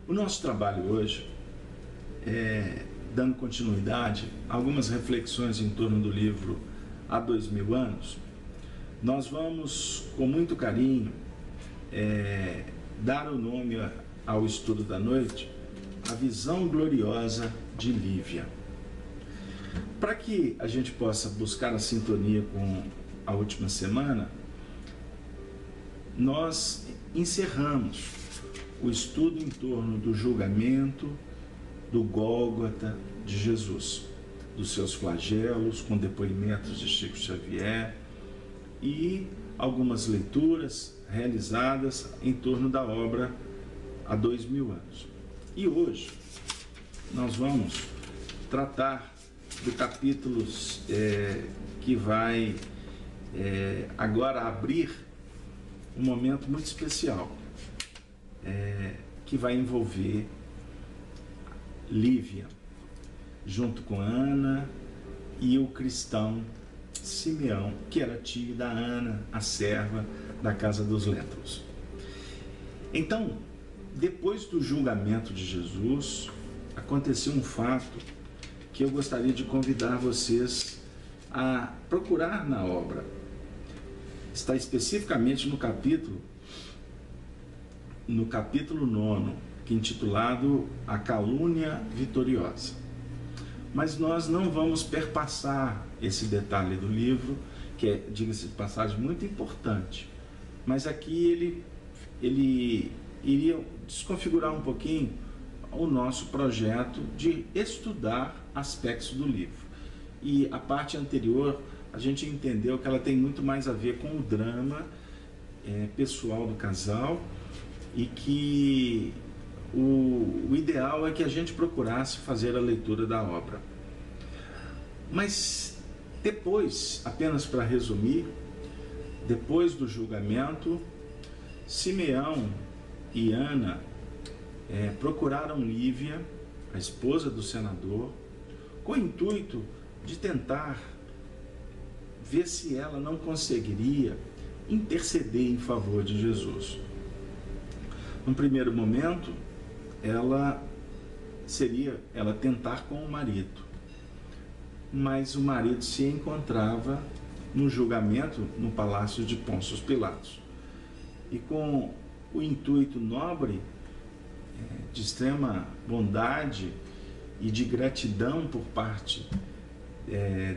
O nosso trabalho hoje é dando continuidade a algumas reflexões em torno do livro Há 2000 anos. Nós vamos, com muito carinho, dar o nome ao estudo da noite, A Visão Gloriosa de Lívia. Para que a gente possa buscar a sintonia com a última semana, nós encerramos o estudo em torno do julgamento do Gólgota de Jesus, dos seus flagelos, com depoimentos de Chico Xavier e algumas leituras realizadas em torno da obra Há 2000 anos. E hoje nós vamos tratar do capítulo que vai agora abrir um momento muito especial, que vai envolver Lívia, junto com Ana e o cristão Simeão, que era tio da Ana, a serva da casa dos Léntulos. Então, depois do julgamento de Jesus, aconteceu um fato que eu gostaria de convidar vocês a procurar na obra. Está especificamente no capítulo 9, que é intitulado A Calúnia Vitoriosa. Mas nós não vamos perpassar esse detalhe do livro, que é, diga-se de passagem, muito importante. Mas aqui ele iria desconfigurar um pouquinho o nosso projeto de estudar aspectos do livro. E a parte anterior, a gente entendeu que ela tem muito mais a ver com o drama pessoal do casal, e que o ideal é que a gente procurasse fazer a leitura da obra. Mas depois, apenas para resumir, depois do julgamento, Simeão e Ana procuraram Lívia, a esposa do senador, com o intuito de tentar ver se ela não conseguiria interceder em favor de Jesus. No primeiro momento, ela tentar com o marido, mas o marido se encontrava no julgamento no palácio de Pôncio Pilatos, e com o intuito nobre, de extrema bondade e de gratidão por parte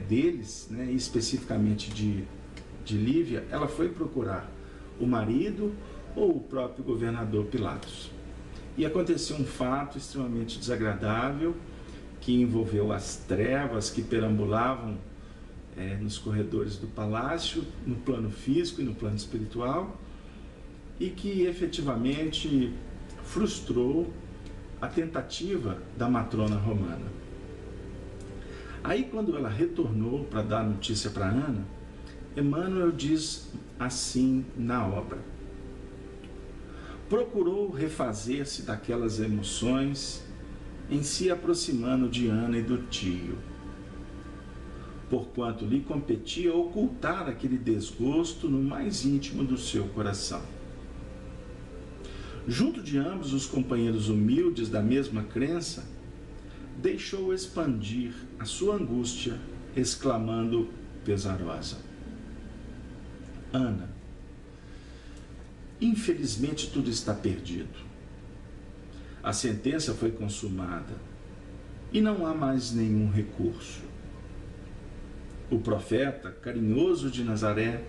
deles, especificamente de Lívia, ela foi procurar o marido ou o próprio governador Pilatos. E aconteceu um fato extremamente desagradável, que envolveu as trevas que perambulavam nos corredores do palácio, no plano físico e no plano espiritual, e que efetivamente frustrou a tentativa da matrona romana. Aí, quando ela retornou para dar notícia para Ana, Emmanuel diz assim na obra: procurou refazer-se daquelas emoções, em se aproximando de Ana e do tio, porquanto lhe competia ocultar aquele desgosto no mais íntimo do seu coração. Junto de ambos os companheiros humildes da mesma crença, deixou expandir a sua angústia, exclamando pesarosa: Ana, infelizmente tudo está perdido. A sentença foi consumada e não há mais nenhum recurso. O profeta, carinhoso de Nazaré,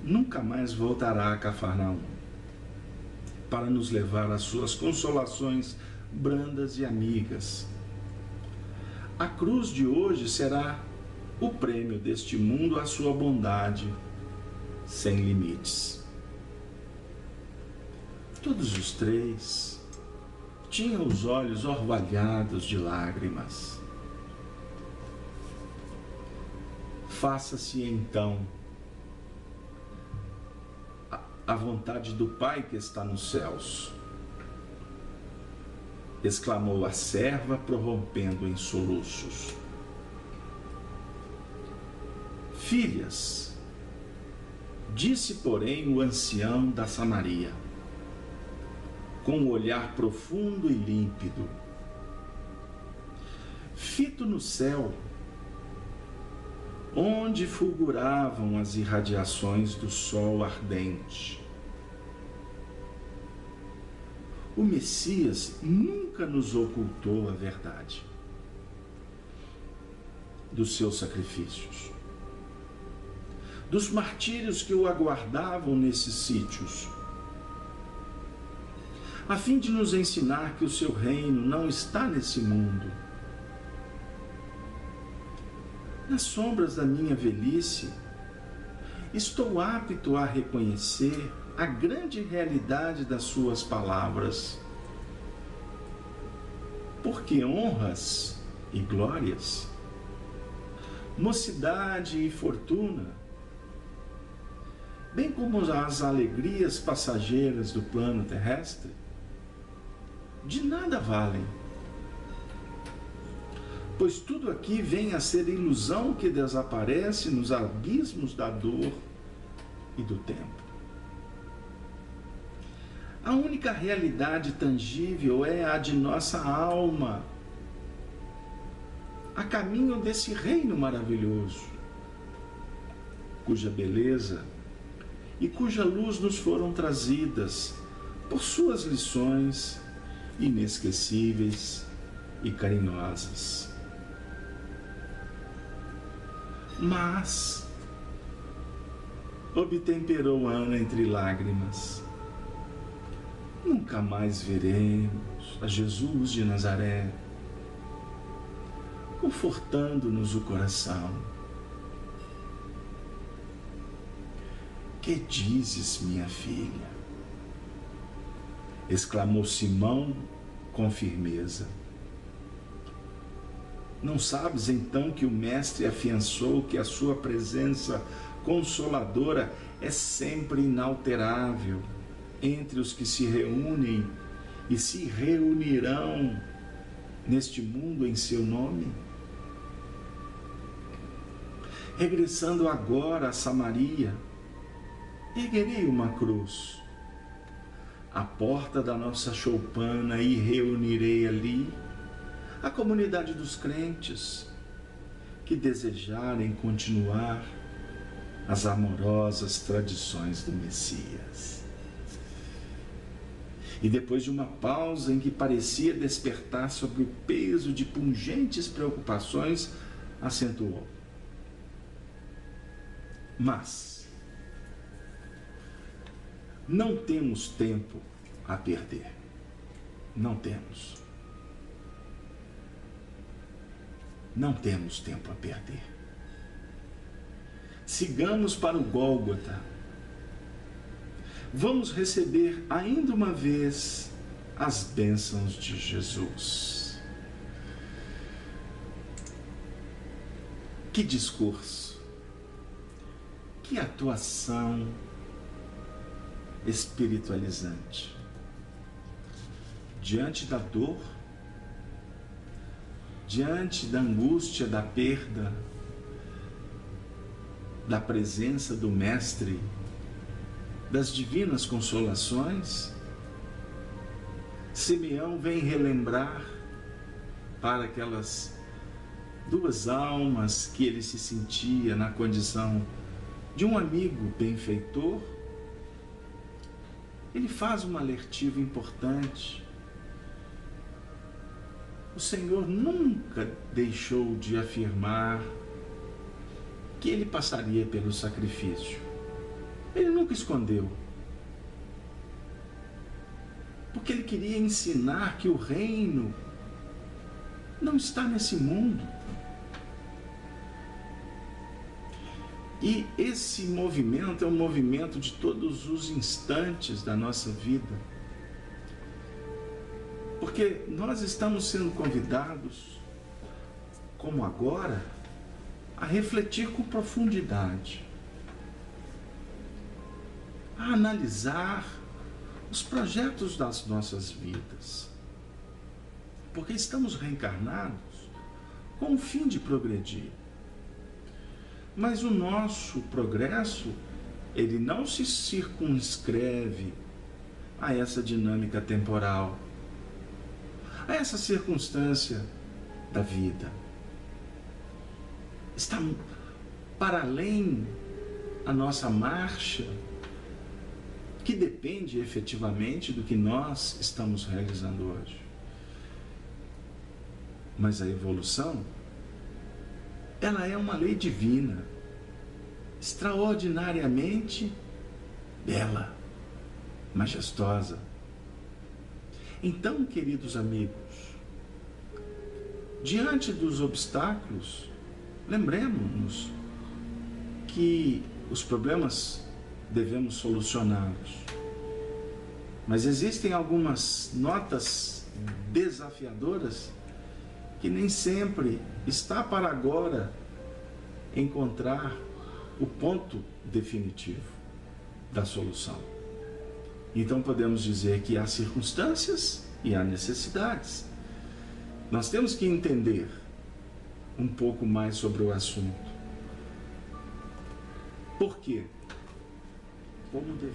nunca mais voltará a Cafarnaum para nos levar às suas consolações brandas e amigas. A cruz de hoje será o prêmio deste mundo à sua bondade sem limites. Todos os três tinham os olhos orvalhados de lágrimas. Faça-se então a vontade do Pai que está nos céus, exclamou a serva, prorrompendo em soluços. Filhas, disse porém o ancião da Samaria, com um olhar profundo e límpido. Fito no céu, onde fulguravam as irradiações do sol ardente. O Messias nunca nos ocultou a verdade dos seus sacrifícios, dos martírios que o aguardavam nesses sítios, a fim de nos ensinar que o seu reino não está nesse mundo. Nas sombras da minha velhice, estou apto a reconhecer a grande realidade das suas palavras. Porque honras e glórias, mocidade e fortuna, bem como as alegrias passageiras do plano terrestre, de nada valem, pois tudo aqui vem a ser ilusão que desaparece nos abismos da dor e do tempo. A única realidade tangível é a de nossa alma, a caminho desse reino maravilhoso, cuja beleza e cuja luz nos foram trazidas por suas lições inesquecíveis e carinhosas. Mas obtemperou Ana entre lágrimas. Nunca mais veremos a Jesus de Nazaré, confortando-nos o coração. Que dizes, minha filha? Exclamou Simão com firmeza. Não sabes então que o Mestre afiançou que a sua presença consoladora é sempre inalterável entre os que se reúnem e se reunirão neste mundo em seu nome? Regressando agora a Samaria, erguerei uma cruz à porta da nossa choupana e reunirei ali a comunidade dos crentes que desejarem continuar as amorosas tradições do Messias. E depois de uma pausa em que parecia despertar sobre o peso de pungentes preocupações, acentuou: mas não temos tempo a perder. Não temos. Não temos tempo a perder. Sigamos para o Gólgota. Vamos receber ainda uma vez as bênçãos de Jesus. Que discurso, que atuação espiritualizante. Diante da dor, diante da angústia, da perda, da presença do Mestre, das divinas consolações, Simeão vem relembrar para aquelas duas almas que ele se sentia na condição de um amigo benfeitor. Ele faz uma alertiva importante. O Senhor nunca deixou de afirmar que ele passaria pelo sacrifício. Ele nunca escondeu. Porque ele queria ensinar que o reino não está nesse mundo. E esse movimento é um movimento de todos os instantes da nossa vida. Porque nós estamos sendo convidados, como agora, a refletir com profundidade, a analisar os projetos das nossas vidas. Porque estamos reencarnados com o fim de progredir. Mas o nosso progresso, ele não se circunscreve a essa dinâmica temporal, a essa circunstância da vida. Está para além a nossa marcha, que depende efetivamente do que nós estamos realizando hoje. Mas a evolução, ela é uma lei divina, extraordinariamente bela, majestosa. Então, queridos amigos, diante dos obstáculos, lembremos-nos que os problemas devemos solucioná-los. Mas existem algumas notas desafiadoras que nem sempre está para agora encontrar o ponto definitivo da solução. Então podemos dizer que há circunstâncias e há necessidades. Nós temos que entender um pouco mais sobre o assunto. Por quê?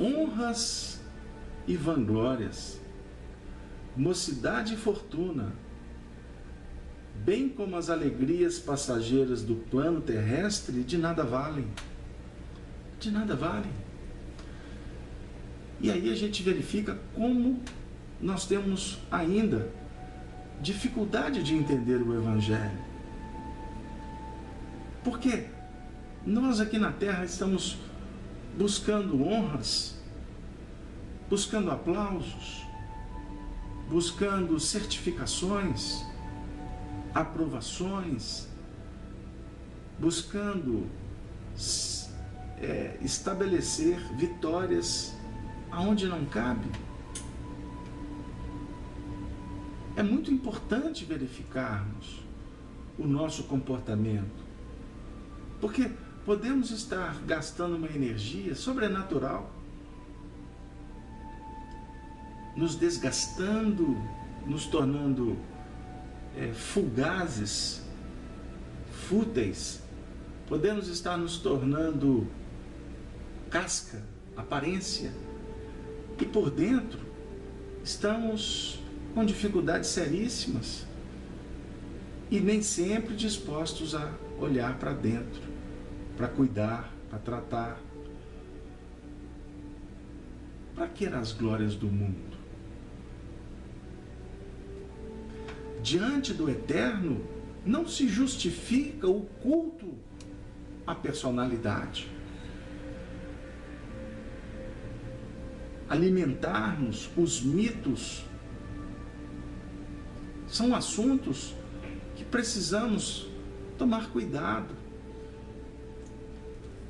Honras e vanglórias, mocidade e fortuna, bem como as alegrias passageiras do plano terrestre, de nada valem. De nada valem. E aí a gente verifica como nós temos ainda dificuldade de entender o Evangelho. Porque nós aqui na Terra estamos buscando honras, buscando aplausos, buscando certificações, aprovações, buscando estabelecer vitórias aonde não cabe. É muito importante verificarmos o nosso comportamento, porque podemos estar gastando uma energia sobrenatural, nos desgastando, nos tornando fugazes, fúteis. Podemos estar nos tornando casca, aparência, e por dentro estamos com dificuldades seríssimas e nem sempre dispostos a olhar para dentro, para cuidar, para tratar. Para que as glórias do mundo? Diante do eterno, não se justifica o culto à personalidade. Alimentarmos os mitos são assuntos que precisamos tomar cuidado.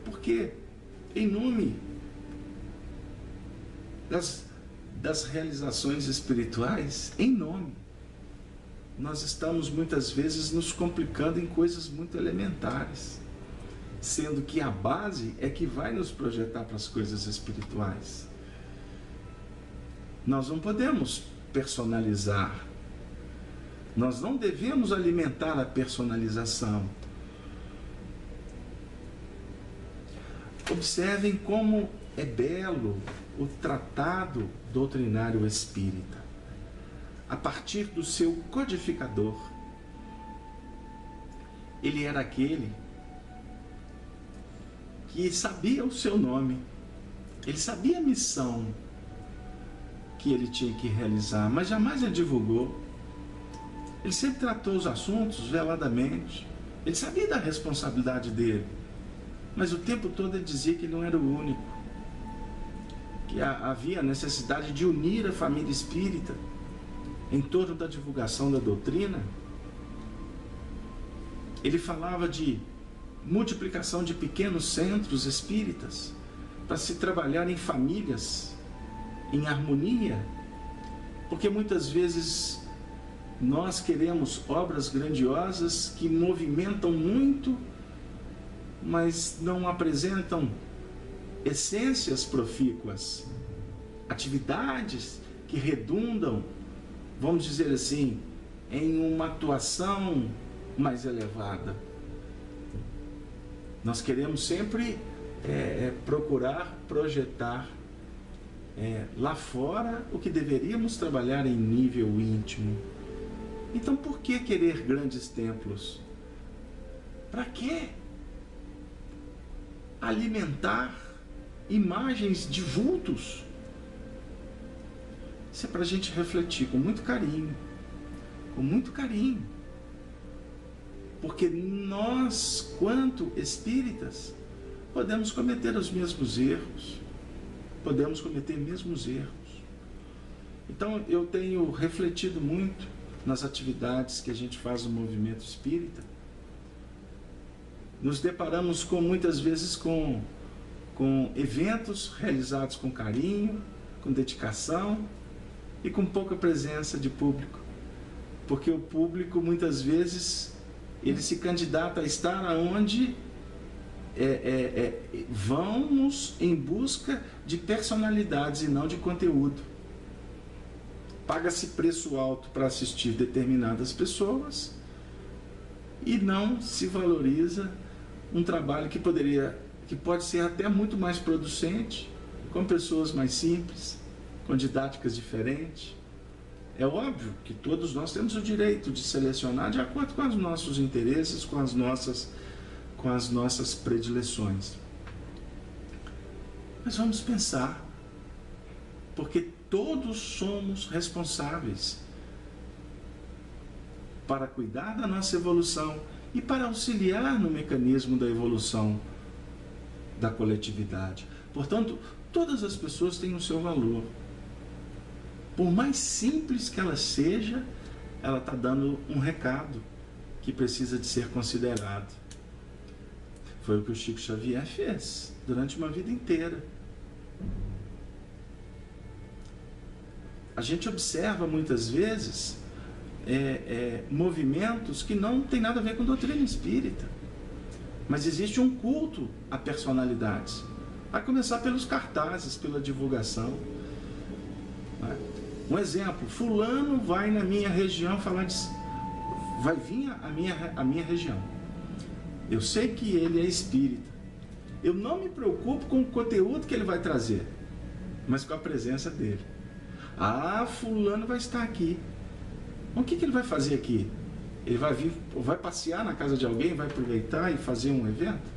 Porque, em nome das realizações espirituais, nós estamos muitas vezes nos complicando em coisas muito elementares, sendo que a base é que vai nos projetar para as coisas espirituais. Nós não podemos personalizar, nós não devemos alimentar a personalização. Observem como é belo o tratado doutrinário espírita, a partir do seu codificador. Ele era aquele que sabia o seu nome, ele sabia a missão que ele tinha que realizar, mas jamais a divulgou. Ele sempre tratou os assuntos veladamente, ele sabia da responsabilidade dele, mas o tempo todo ele dizia que ele não era o único, que havia necessidade de unir a família espírita em torno da divulgação da doutrina. Ele falava de multiplicação de pequenos centros espíritas para se trabalhar em famílias, em harmonia, porque muitas vezes nós queremos obras grandiosas que movimentam muito, mas não apresentam essências profícuas, atividades que redundam, vamos dizer assim, em uma atuação mais elevada. Nós queremos sempre procurar projetar lá fora o que deveríamos trabalhar em nível íntimo. Então por que querer grandes templos? Para quê? Alimentar imagens de vultos? Isso é para a gente refletir com muito carinho. Com muito carinho. Porque nós, quanto espíritas, podemos cometer os mesmos erros. Podemos cometer mesmos erros. Então eu tenho refletido muito nas atividades que a gente faz no movimento espírita. Nos deparamos muitas vezes com eventos realizados com carinho, com dedicação e com pouca presença de público. Porque o público muitas vezes ele se candidata a estar aonde vamos em busca de personalidades e não de conteúdo. Paga-se preço alto para assistir determinadas pessoas e não se valoriza um trabalho que pode ser até muito mais producente, com pessoas mais simples, com didáticas diferentes. É óbvio que todos nós temos o direito de selecionar de acordo com os nossos interesses, com as nossas predileções. Mas vamos pensar, porque todos somos responsáveis para cuidar da nossa evolução e para auxiliar no mecanismo da evolução da coletividade. Portanto, todas as pessoas têm o seu valor. Por mais simples que ela seja, ela está dando um recado que precisa de ser considerado. Foi o que o Chico Xavier fez durante uma vida inteira. A gente observa muitas vezes movimentos que não tem nada a ver com doutrina espírita, mas existe um culto a personalidades, a começar pelos cartazes, pela divulgação. Um exemplo: fulano vai na minha região falar vai vir a minha região. Eu sei que ele é espírita. Eu não me preocupo com o conteúdo que ele vai trazer, mas com a presença dele. Fulano vai estar aqui. O que ele vai fazer aqui? Ele vai passear na casa de alguém, vai aproveitar e fazer um evento?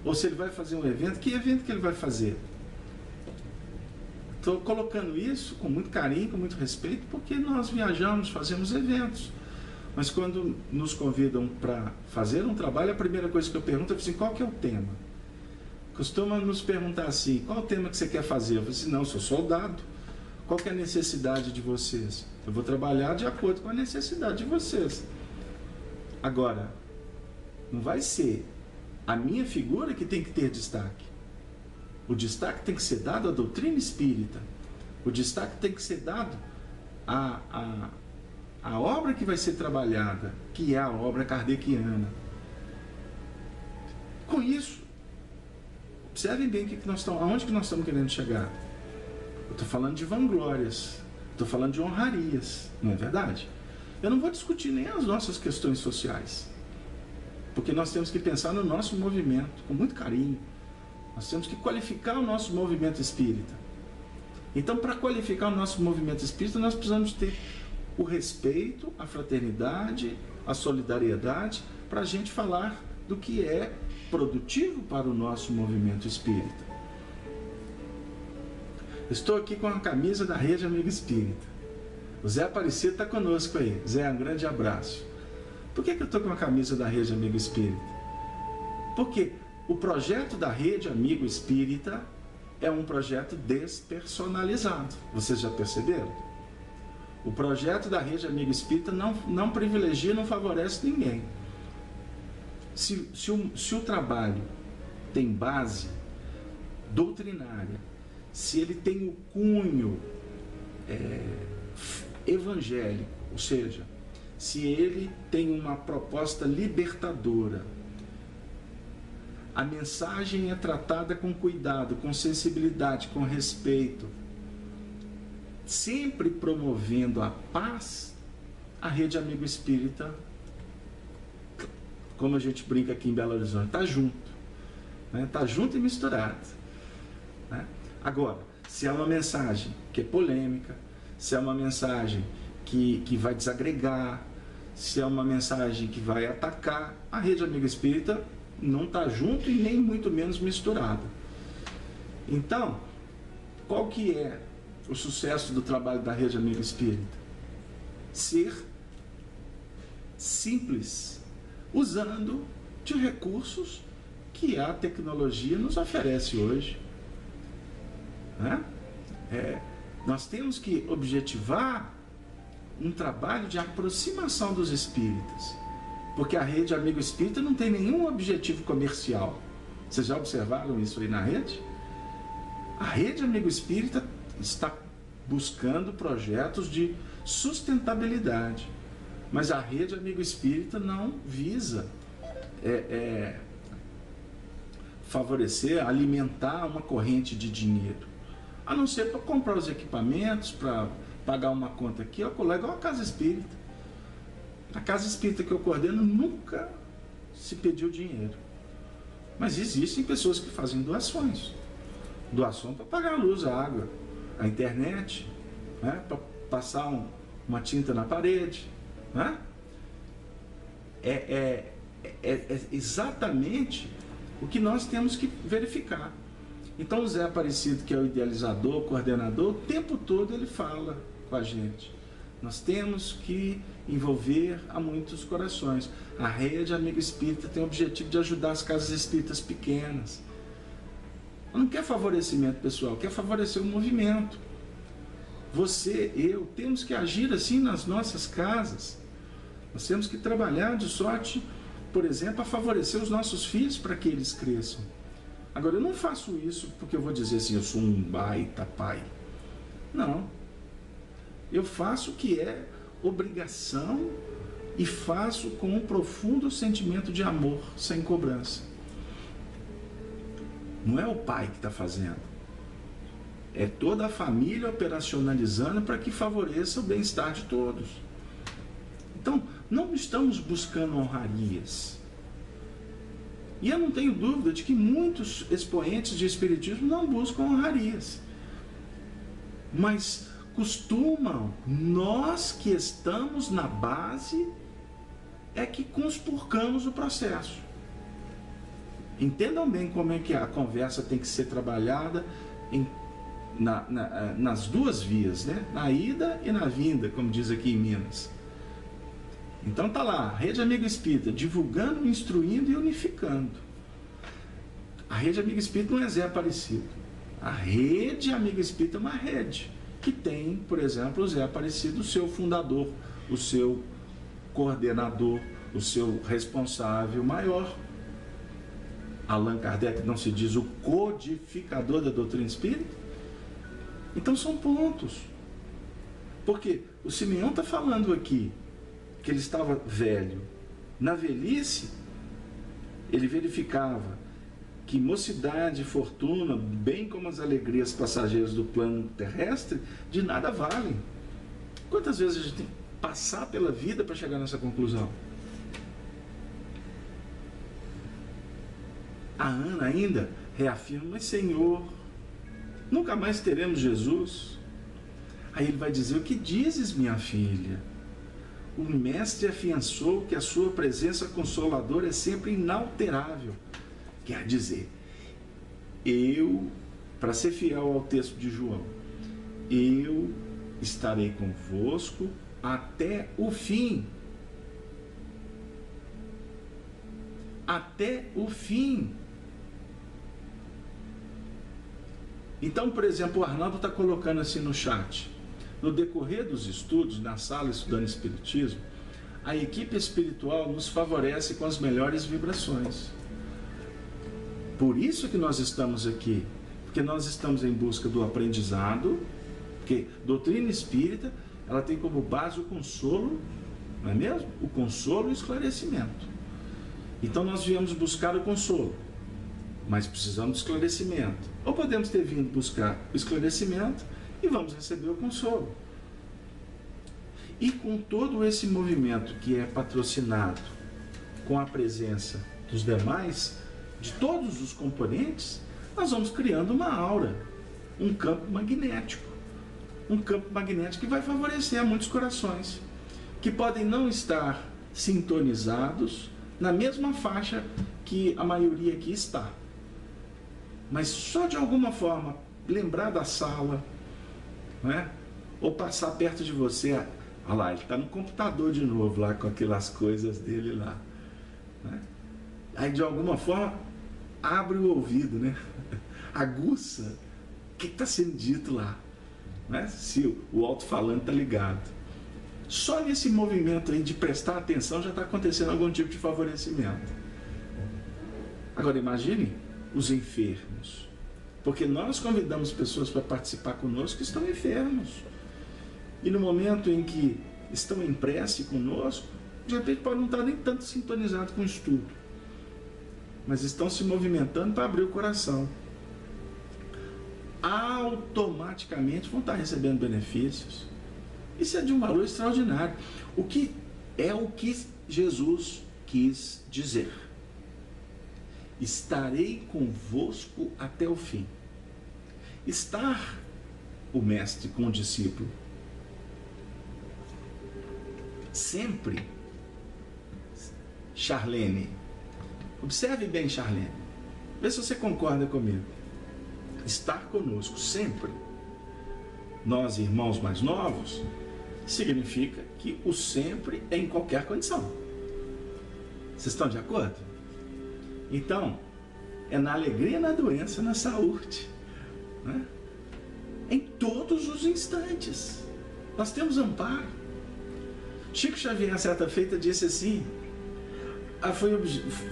Ou se ele vai fazer um evento, que evento que ele vai fazer? Estou colocando isso com muito carinho, com muito respeito, porque nós viajamos, fazemos eventos. Mas quando nos convidam para fazer um trabalho, a primeira coisa que eu pergunto é assim: qual que é o tema? Costuma nos perguntar assim: qual é o tema que você quer fazer? Eu falo assim: não, eu sou soldado. Qual que é a necessidade de vocês? Eu vou trabalhar de acordo com a necessidade de vocês. Agora, não vai ser a minha figura que tem que ter destaque. O destaque tem que ser dado à doutrina espírita. O destaque tem que ser dado à obra que vai ser trabalhada, que é a obra kardeciana. Com isso, observem bem aonde que nós estamos querendo chegar. Eu estou falando de vanglórias, estou falando de honrarias, não é verdade? Eu não vou discutir nem as nossas questões sociais, porque nós temos que pensar no nosso movimento com muito carinho. Nós temos que qualificar o nosso movimento espírita. Então, para qualificar o nosso movimento espírita, nós precisamos ter o respeito, a fraternidade, a solidariedade, para a gente falar do que é produtivo para o nosso movimento espírita. Estou aqui com a camisa da Rede Amigo Espírita. O Zé Aparecido está conosco aí. Zé, um grande abraço. Por que eu estou com a camisa da Rede Amigo Espírita? Porque o projeto da Rede Amigo Espírita é um projeto despersonalizado. Vocês já perceberam? O projeto da Rede Amigo Espírita não privilegia, não favorece ninguém. Se o trabalho tem base doutrinária, se ele tem o cunho evangélico, ou seja, se ele tem uma proposta libertadora, a mensagem é tratada com cuidado, com sensibilidade, com respeito, sempre promovendo a paz, a Rede Amigo Espírita, como a gente brinca aqui em Belo Horizonte, está junto, né? Está junto e misturado, né? Agora, Se é uma mensagem que é polêmica, se é uma mensagem que vai desagregar, se é uma mensagem que vai atacar, a Rede Amigo Espírita não está junto e nem muito menos misturada. Então, qual que é o sucesso do trabalho da Rede Amigo Espírita? Ser simples, usando de recursos que a tecnologia nos oferece hoje. Né? Nós temos que objetivar um trabalho de aproximação dos espíritas, porque a Rede Amigo Espírita não tem nenhum objetivo comercial. Vocês já observaram isso aí na rede? A Rede Amigo Espírita está buscando projetos de sustentabilidade, mas a Rede Amigo Espírita não visa favorecer, alimentar uma corrente de dinheiro, a não ser para comprar os equipamentos, para pagar uma conta aqui, ó, igual a Casa Espírita. A Casa Espírita que eu coordeno nunca se pediu dinheiro, mas existem pessoas que fazem doações. Doação para pagar a luz, a água, a internet, né? Para passar uma tinta na parede. Né? É exatamente o que nós temos que verificar. Então o Zé Aparecido, que é o idealizador, o coordenador, o tempo todo ele fala com a gente. Nós temos que envolver a muitos corações. A Rede Amigo Espírita tem o objetivo de ajudar as casas espíritas pequenas. Não quer favorecimento pessoal, quer favorecer o movimento. Você, eu, temos que agir assim nas nossas casas. Nós temos que trabalhar de sorte, por exemplo, a favorecer os nossos filhos para que eles cresçam. Agora, eu não faço isso porque eu vou dizer assim, eu sou um baita pai. Não. Eu faço o que é obrigação e faço com um profundo sentimento de amor, sem cobrança. Não é o pai que está fazendo. É toda a família operacionalizando para que favoreça o bem-estar de todos. Então, não estamos buscando honrarias. E eu não tenho dúvida de que muitos expoentes de espiritismo não buscam honrarias. Mas costumam, nós que estamos na base, é que conspurcamos o processo. Entendam bem como é que a conversa tem que ser trabalhada nas duas vias, né? Na ida e na vinda, como diz aqui em Minas. Então tá lá, Rede Amigo Espírita, divulgando, instruindo e unificando. A Rede Amigo Espírita não é Zé Aparecido. A Rede Amigo Espírita é uma rede que tem, por exemplo, o Zé Aparecido, o seu fundador, o seu coordenador, o seu responsável maior. Allan Kardec não se diz o codificador da doutrina espírita? Então são pontos. Porque o Simeão está falando aqui que ele estava velho. Na velhice, ele verificava que mocidade e fortuna, bem como as alegrias passageiras do plano terrestre, de nada valem. Quantas vezes a gente tem que passar pela vida para chegar nessa conclusão? A Ana ainda reafirma, mas Senhor, nunca mais teremos Jesus. Aí ele vai dizer, o que dizes, minha filha? O mestre afiançou que a sua presença consoladora é sempre inalterável. Quer dizer, eu, para ser fiel ao texto de João, eu estarei convosco até o fim. Até o fim. Então, por exemplo, o Arnaldo está colocando assim no chat. No decorrer dos estudos, na sala estudando Espiritismo, a equipe espiritual nos favorece com as melhores vibrações. Por isso que nós estamos aqui, porque nós estamos em busca do aprendizado, porque doutrina espírita, ela tem como base o consolo, não é mesmo? O consolo e o esclarecimento. Então nós viemos buscar o consolo, mas precisamos de esclarecimento. Ou podemos ter vindo buscar o esclarecimento e vamos receber o consolo. E com todo esse movimento que é patrocinado com a presença dos demais, de todos os componentes, nós vamos criando uma aura. um campo magnético. Um campo magnético que vai favorecer a muitos corações, que podem não estar sintonizados na mesma faixa que a maioria aqui está. Mas só de alguma forma lembrar da sala, né? Ou passar perto de você, olha lá, ele está no computador de novo, lá com aquelas coisas dele lá. Né? Aí de alguma forma abre o ouvido, né? Aguça o que está sendo dito lá. Né? Se o alto-falante está ligado. Só nesse movimento aí de prestar atenção já está acontecendo algum tipo de favorecimento. Agora imagine os enfermos, porque nós convidamos pessoas para participar conosco que estão enfermos, e no momento em que estão em prece conosco, de repente pode não estar nem tanto sintonizado com o estudo, mas estão se movimentando para abrir o coração, automaticamente vão estar recebendo benefícios. Isso é de um valor extraordinário. O que Jesus quis dizer: estarei convosco até o fim. Estar o mestre com o discípulo sempre. Charlene, observe bem, Charlene, vê se você concorda comigo. Estar conosco sempre, nós irmãos mais novos, significa que o sempre é em qualquer condição. Vocês estão de acordo? Então, é na alegria, na doença, na saúde, né? Em todos os instantes nós temos amparo. Chico Xavier, certa feita, disse assim,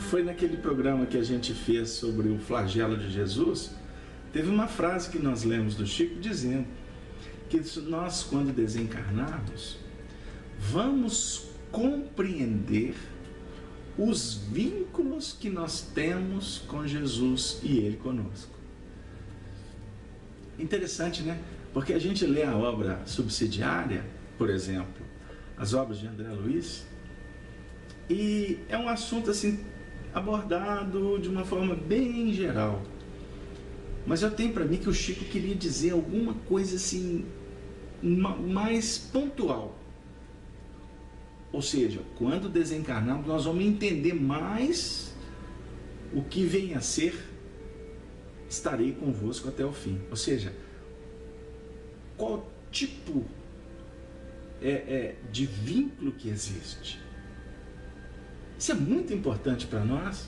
foi naquele programa que a gente fez sobre o flagelo de Jesus, teve uma frase que nós lemos do Chico dizendo que nós, quando desencarnarmos, vamos compreender os vínculos que nós temos com Jesus e Ele conosco. Interessante, né? Porque a gente lê a obra subsidiária, por exemplo, as obras de André Luiz, e é um assunto assim abordado de uma forma bem geral. Mas eu tenho para mim que o Chico queria dizer alguma coisa assim mais pontual. Ou seja, quando desencarnarmos, nós vamos entender mais o que vem a ser estarei convosco até o fim. Ou seja, qual tipo de vínculo que existe. Isso é muito importante para nós,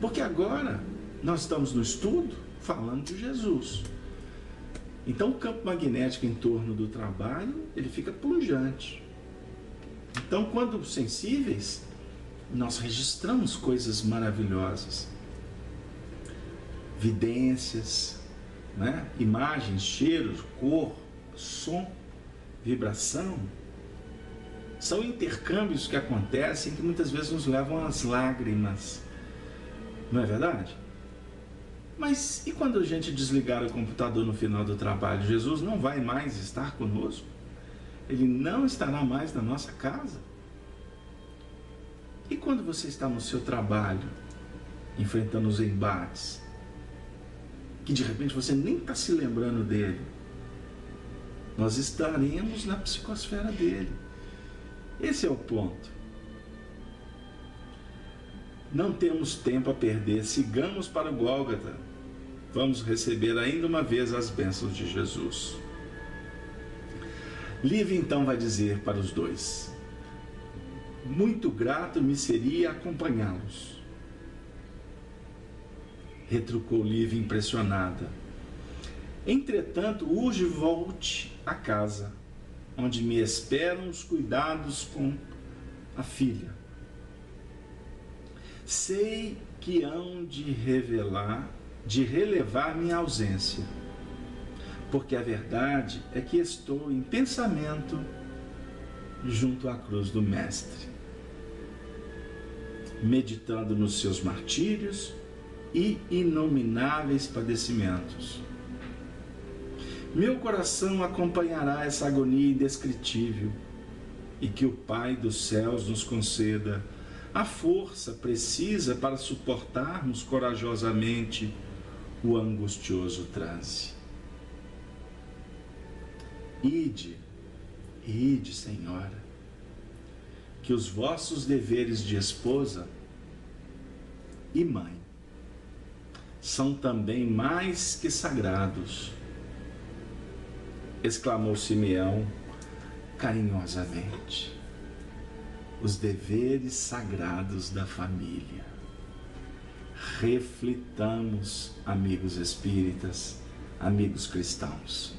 porque agora nós estamos no estudo falando de Jesus. Então o campo magnético em torno do trabalho, ele fica pujante. Então, quando sensíveis, nós registramos coisas maravilhosas. Vidências, né? Imagens, cheiros, cor, som, vibração. São intercâmbios que acontecem que muitas vezes nos levam às lágrimas. Não é verdade? Mas e quando a gente desligar o computador no final do trabalho? Jesus não vai mais estar conosco? Ele não estará mais na nossa casa? E quando você está no seu trabalho, enfrentando os embates, que de repente você nem está se lembrando dele, nós estaremos na psicosfera dele. Esse é o ponto. Não temos tempo a perder, sigamos para o Gólgota. Vamos receber ainda uma vez as bênçãos de Jesus. Liv então vai dizer para os dois: muito grato me seria acompanhá-los. Retrucou Liv impressionada. Entretanto, urge volte a casa, onde me esperam os cuidados com a filha. Sei que hão de relevar minha ausência, porque a verdade é que estou em pensamento junto à cruz do Mestre, meditando nos seus martírios e inomináveis padecimentos. Meu coração acompanhará essa agonia indescritível, e que o Pai dos céus nos conceda a força precisa para suportarmos corajosamente o angustioso transe. Ide, Senhora, que os vossos deveres de esposa e mãe são também mais que sagrados, exclamou Simeão carinhosamente. Os deveres sagrados da família. Reflitamos, amigos espíritas, amigos cristãos.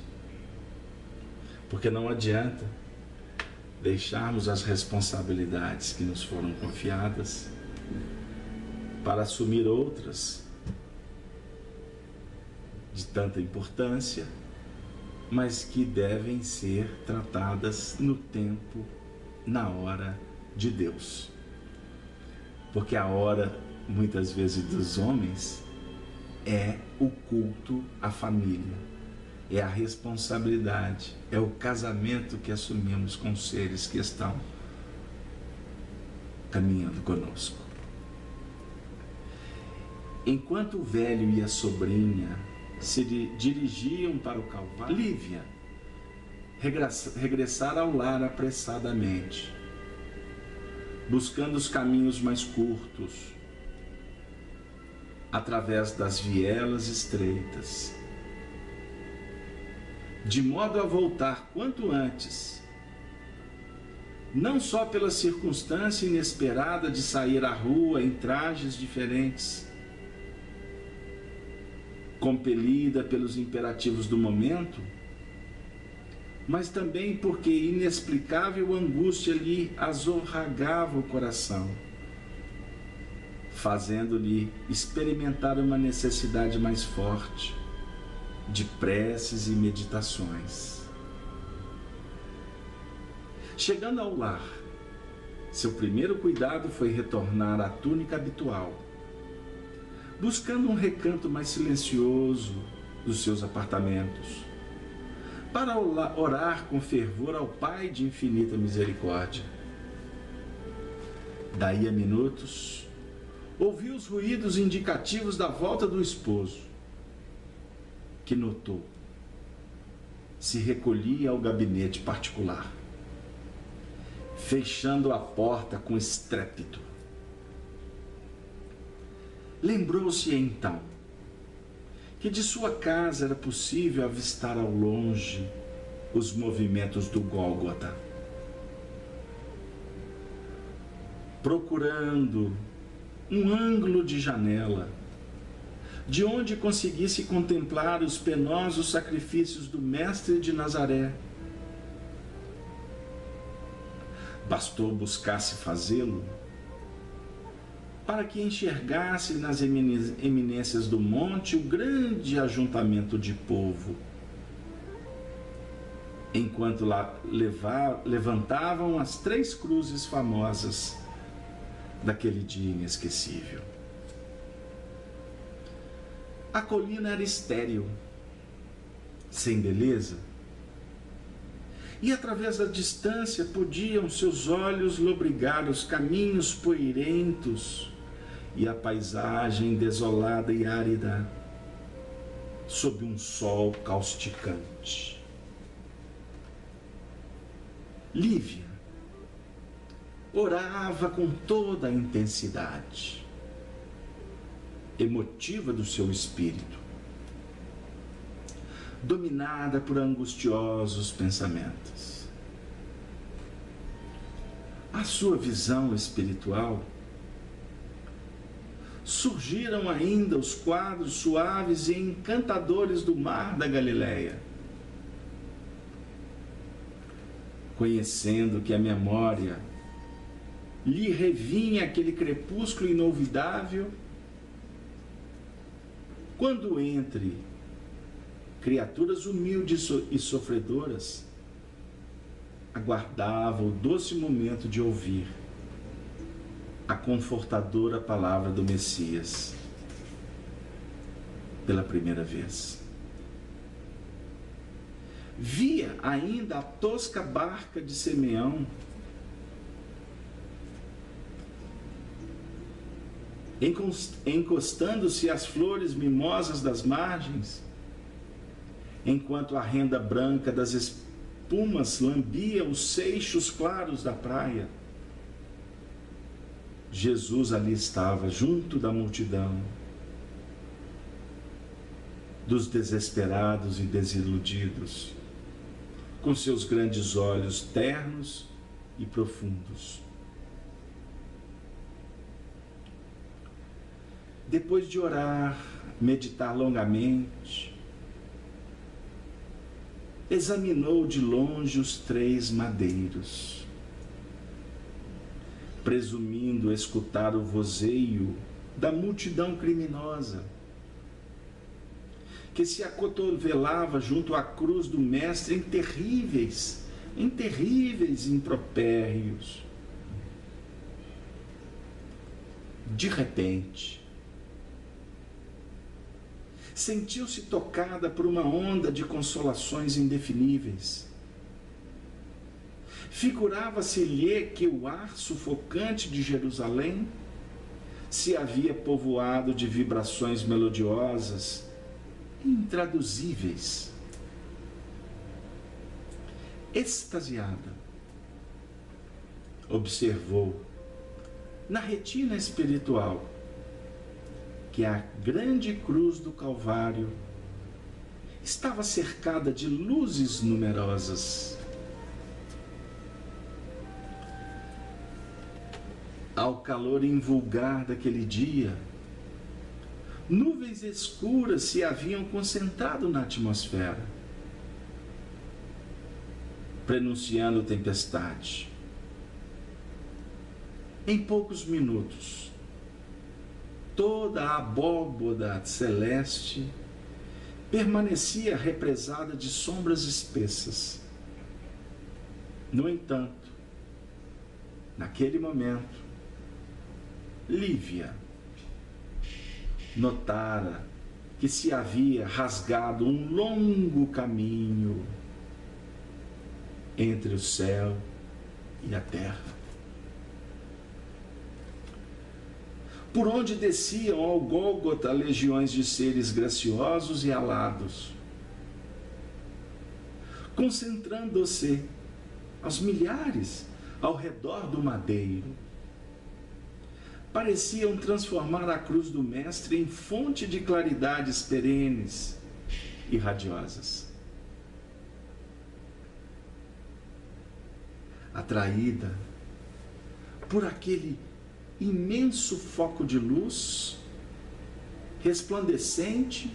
Porque não adianta deixarmos as responsabilidades que nos foram confiadas para assumir outras de tanta importância, mas que devem ser tratadas no tempo, na hora de Deus. Porque a hora, muitas vezes, dos homens é o culto à família, é a responsabilidade, é o casamento que assumimos com os seres que estão caminhando conosco. Enquanto o velho e a sobrinha se dirigiam para o Calvário, Lívia regressara ao lar apressadamente, buscando os caminhos mais curtos, através das vielas estreitas, de modo a voltar quanto antes, não só pela circunstância inesperada de sair à rua em trajes diferentes, compelida pelos imperativos do momento, mas também porque inexplicável angústia lhe azorragava o coração, fazendo-lhe experimentar uma necessidade mais forte de preces e meditações. Chegando ao lar, seu primeiro cuidado foi retornar à túnica habitual, buscando um recanto mais silencioso dos seus apartamentos, para orar com fervor ao Pai de infinita misericórdia. Daí a minutos, ouviu os ruídos indicativos da volta do esposo, que notou, se recolhia ao gabinete particular, fechando a porta com estrépito. Lembrou-se então que de sua casa era possível avistar ao longe os movimentos do Gólgota. Procurando um ângulo de janela, de onde conseguisse contemplar os penosos sacrifícios do Mestre de Nazaré, bastou buscar-se fazê-lo para que enxergasse nas eminências do monte o grande ajuntamento de povo, enquanto lá levantavam as 3 cruzes famosas daquele dia inesquecível. A colina era estéril, sem beleza, e através da distância podiam seus olhos lobrigar os caminhos poeirentos e a paisagem desolada e árida, sob um sol causticante. Lívia orava com toda a intensidade emotiva do seu espírito, dominada por angustiosos pensamentos. A sua visão espiritual surgiram ainda os quadros suaves e encantadores do mar da Galileia, conhecendo que a memória lhe revinha aquele crepúsculo inolvidável, quando entre criaturas humildes e sofredoras aguardava o doce momento de ouvir a confortadora palavra do Messias pela primeira vez. Via ainda a tosca barca de Simeão encostando-se às flores mimosas das margens, enquanto a renda branca das espumas lambia os seixos claros da praia. Jesus ali estava, junto da multidão, dos desesperados e desiludidos, com seus grandes olhos ternos e profundos. Depois de orar, meditar longamente, examinou de longe os 3 madeiros, presumindo escutar o vozeio da multidão criminosa, que se acotovelava junto à cruz do Mestre em terríveis impropérios. De repente, sentiu-se tocada por uma onda de consolações indefiníveis. Figurava-se-lhe que o ar sufocante de Jerusalém se havia povoado de vibrações melodiosas intraduzíveis. Extasiada, observou na retina espiritual que a grande cruz do Calvário estava cercada de luzes numerosas. Ao calor invulgar daquele dia, nuvens escuras se haviam concentrado na atmosfera, prenunciando tempestade. Em poucos minutos, toda a abóboda celeste permanecia represada de sombras espessas. No entanto, naquele momento, Lívia notara que se havia rasgado um longo caminho entre o céu e a terra, por onde desciam ao Gólgota legiões de seres graciosos e alados, concentrando-se aos milhares ao redor do madeiro. Pareciam transformar a cruz do Mestre em fonte de claridades perenes e radiosas. Atraída por aquele imenso foco de luz resplandecente,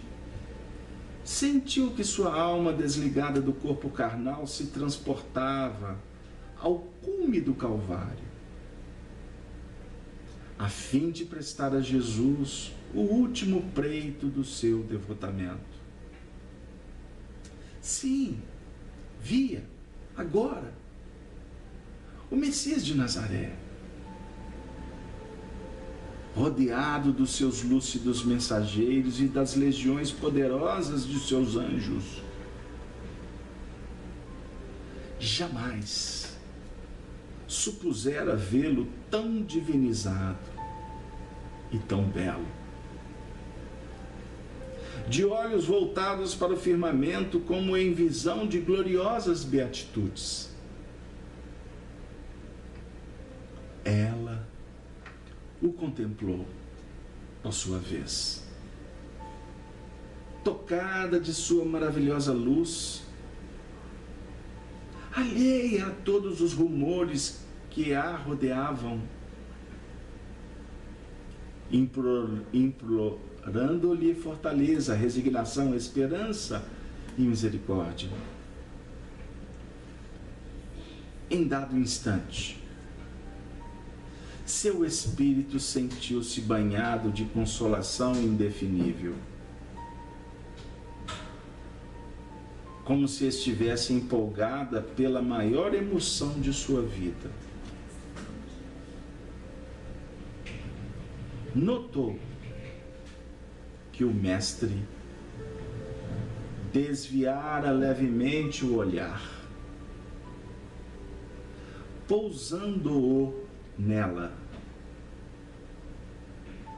sentiu que sua alma desligada do corpo carnal se transportava ao cume do Calvário, a fim de prestar a Jesus o último preito do seu devotamento. Sim, via, agora, o Messias de Nazaré, rodeado dos seus lúcidos mensageiros e das legiões poderosas de seus anjos. Jamais supusera vê-lo tão divinizado e tão belo. De olhos voltados para o firmamento, como em visão de gloriosas beatitudes. Ela o contemplou, por sua vez. Tocada de sua maravilhosa luz, alheia a todos os rumores que a rodeavam, implorando-lhe fortaleza, resignação, esperança e misericórdia. Em dado instante, seu espírito sentiu-se banhado de consolação indefinível, como se estivesse empolgada pela maior emoção de sua vida. Notou que o Mestre desviara levemente o olhar, pousando-o nela,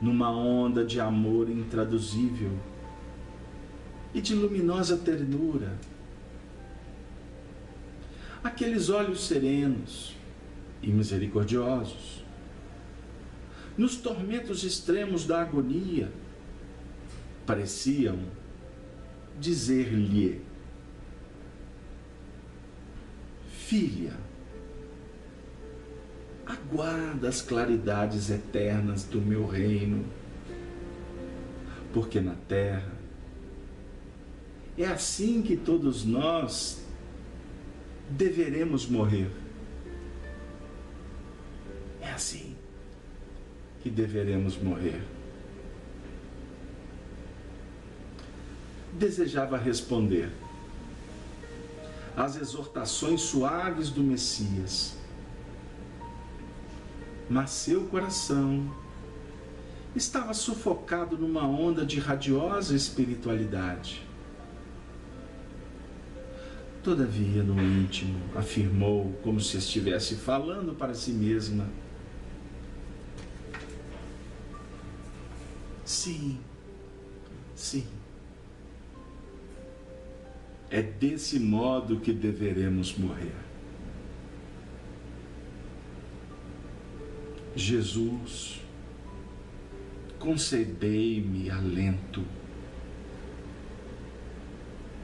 numa onda de amor intraduzível e de luminosa ternura, aqueles olhos serenos e misericordiosos, nos tormentos extremos da agonia, pareciam dizer-lhe: filha, aguarda as claridades eternas do meu reino, porque na terra é assim que todos nós deveremos morrer. É assim que deveremos morrer. Desejava responder às exortações suaves do Messias, mas seu coração estava sufocado numa onda de radiosa espiritualidade. Todavia, no íntimo, afirmou, como se estivesse falando para si mesma: sim, sim. É desse modo que deveremos morrer. Jesus, concedei-me alento,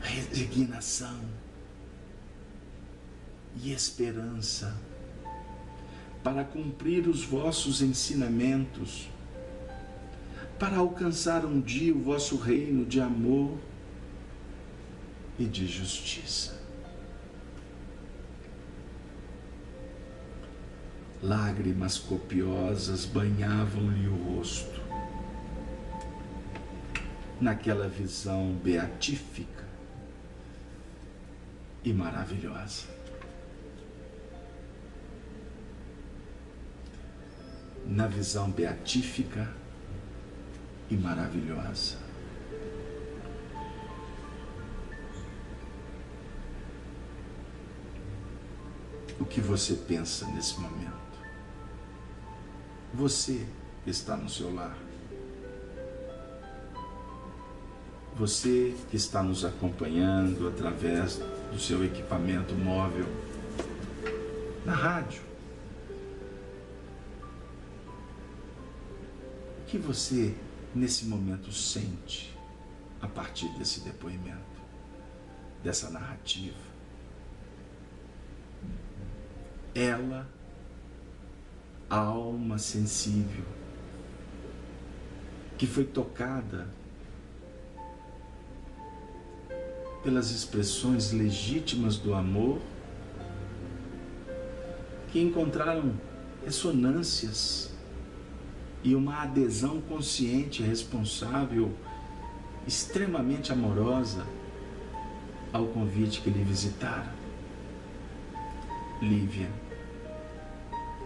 resignação e esperança para cumprir os vossos ensinamentos, para alcançar um dia o vosso reino de amor e de justiça. Lágrimas copiosas banhavam-lhe o rosto naquela visão beatífica e maravilhosa. Na visão beatífica e maravilhosa. O que você pensa nesse momento? Você que está no seu lar. Você que está nos acompanhando através do seu equipamento móvel, na rádio. O que você, nesse momento, sente a partir desse depoimento, dessa narrativa? Ela, a alma sensível, que foi tocada pelas expressões legítimas do amor, que encontraram ressonâncias e uma adesão consciente e responsável, extremamente amorosa, ao convite que lhe visitaram. Lívia,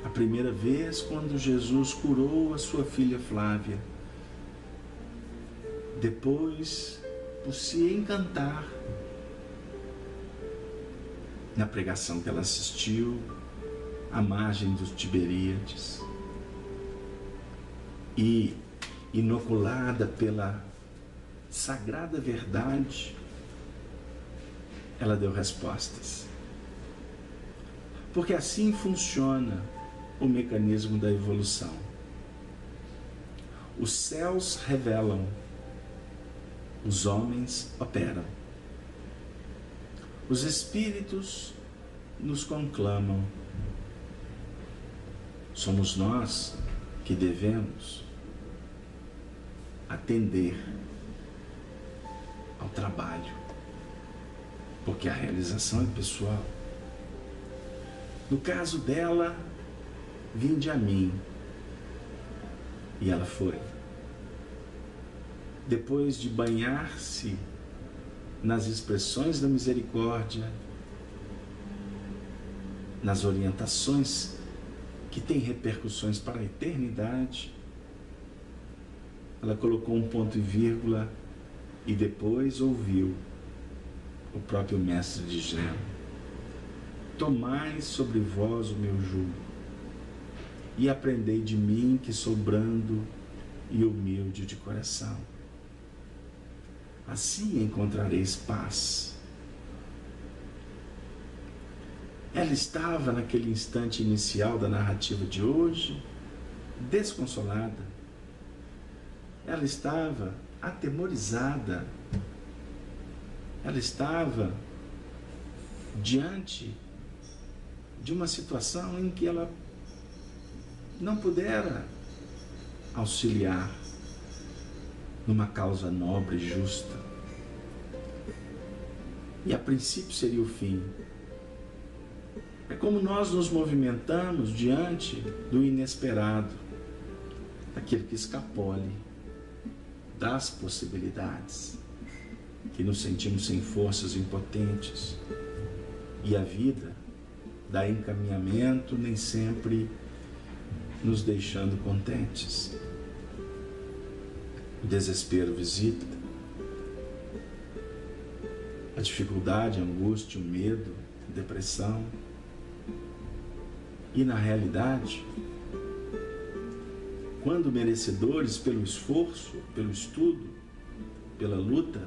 a primeira vez quando Jesus curou a sua filha Flávia, depois, por se encantar na pregação que ela assistiu à margem dos Tiberíades, e inoculada pela sagrada verdade, ela deu respostas. Porque assim funciona o mecanismo da evolução. Os céus revelam, os homens operam. Os espíritos nos conclamam. Somos nós que devemos atender ao trabalho, porque a realização é pessoal. No caso dela, vinde a mim. E ela foi. Depois de banhar-se nas expressões da misericórdia, nas orientações que têm repercussões para a eternidade, ela colocou um ponto e vírgula e depois ouviu o próprio mestre dizendo: tomai sobre vós o meu jugo e aprendei de mim, que sou brando e humilde de coração. Assim encontrareis paz. Ela estava naquele instante inicial da narrativa de hoje, desconsolada. Ela estava atemorizada. Ela estava diante de uma situação em que ela não pudera auxiliar numa causa nobre e justa. E a princípio seria o fim. É como nós nos movimentamos diante do inesperado, daquele que escapole das possibilidades, que nos sentimos sem forças, impotentes. E a vida dá encaminhamento, nem sempre nos deixando contentes. O desespero visita, a dificuldade, a angústia, o medo, a depressão. E na realidade, quando merecedores pelo esforço, pelo estudo, pela luta,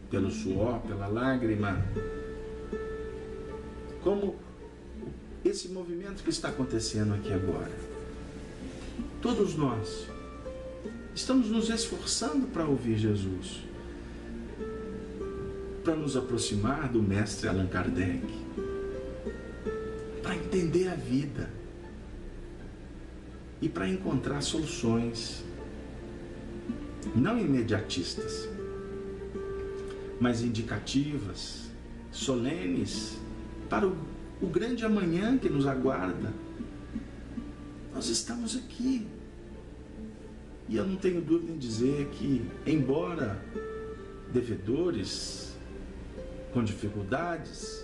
pelo suor, pela lágrima, como esse movimento que está acontecendo aqui agora, todos nós estamos nos esforçando para ouvir Jesus, para nos aproximar do mestre Allan Kardec, para entender a vida e para encontrar soluções não imediatistas, mas indicativas, solenes, para o grande amanhã que nos aguarda. Nós estamos aqui. E eu não tenho dúvida em dizer que, embora devedores, com dificuldades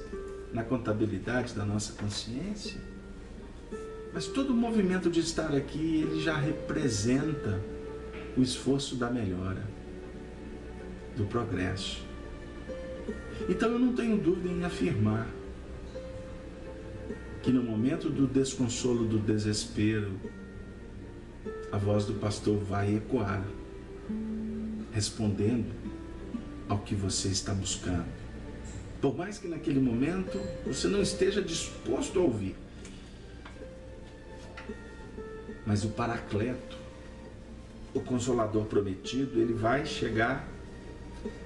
na contabilidade da nossa consciência, mas todo o movimento de estar aqui, ele já representa o esforço da melhora, do progresso. Então eu não tenho dúvida em afirmar que no momento do desconsolo, do desespero, a voz do pastor vai ecoar, respondendo ao que você está buscando. Por mais que naquele momento você não esteja disposto a ouvir, mas o Paracleto, o Consolador prometido, ele vai chegar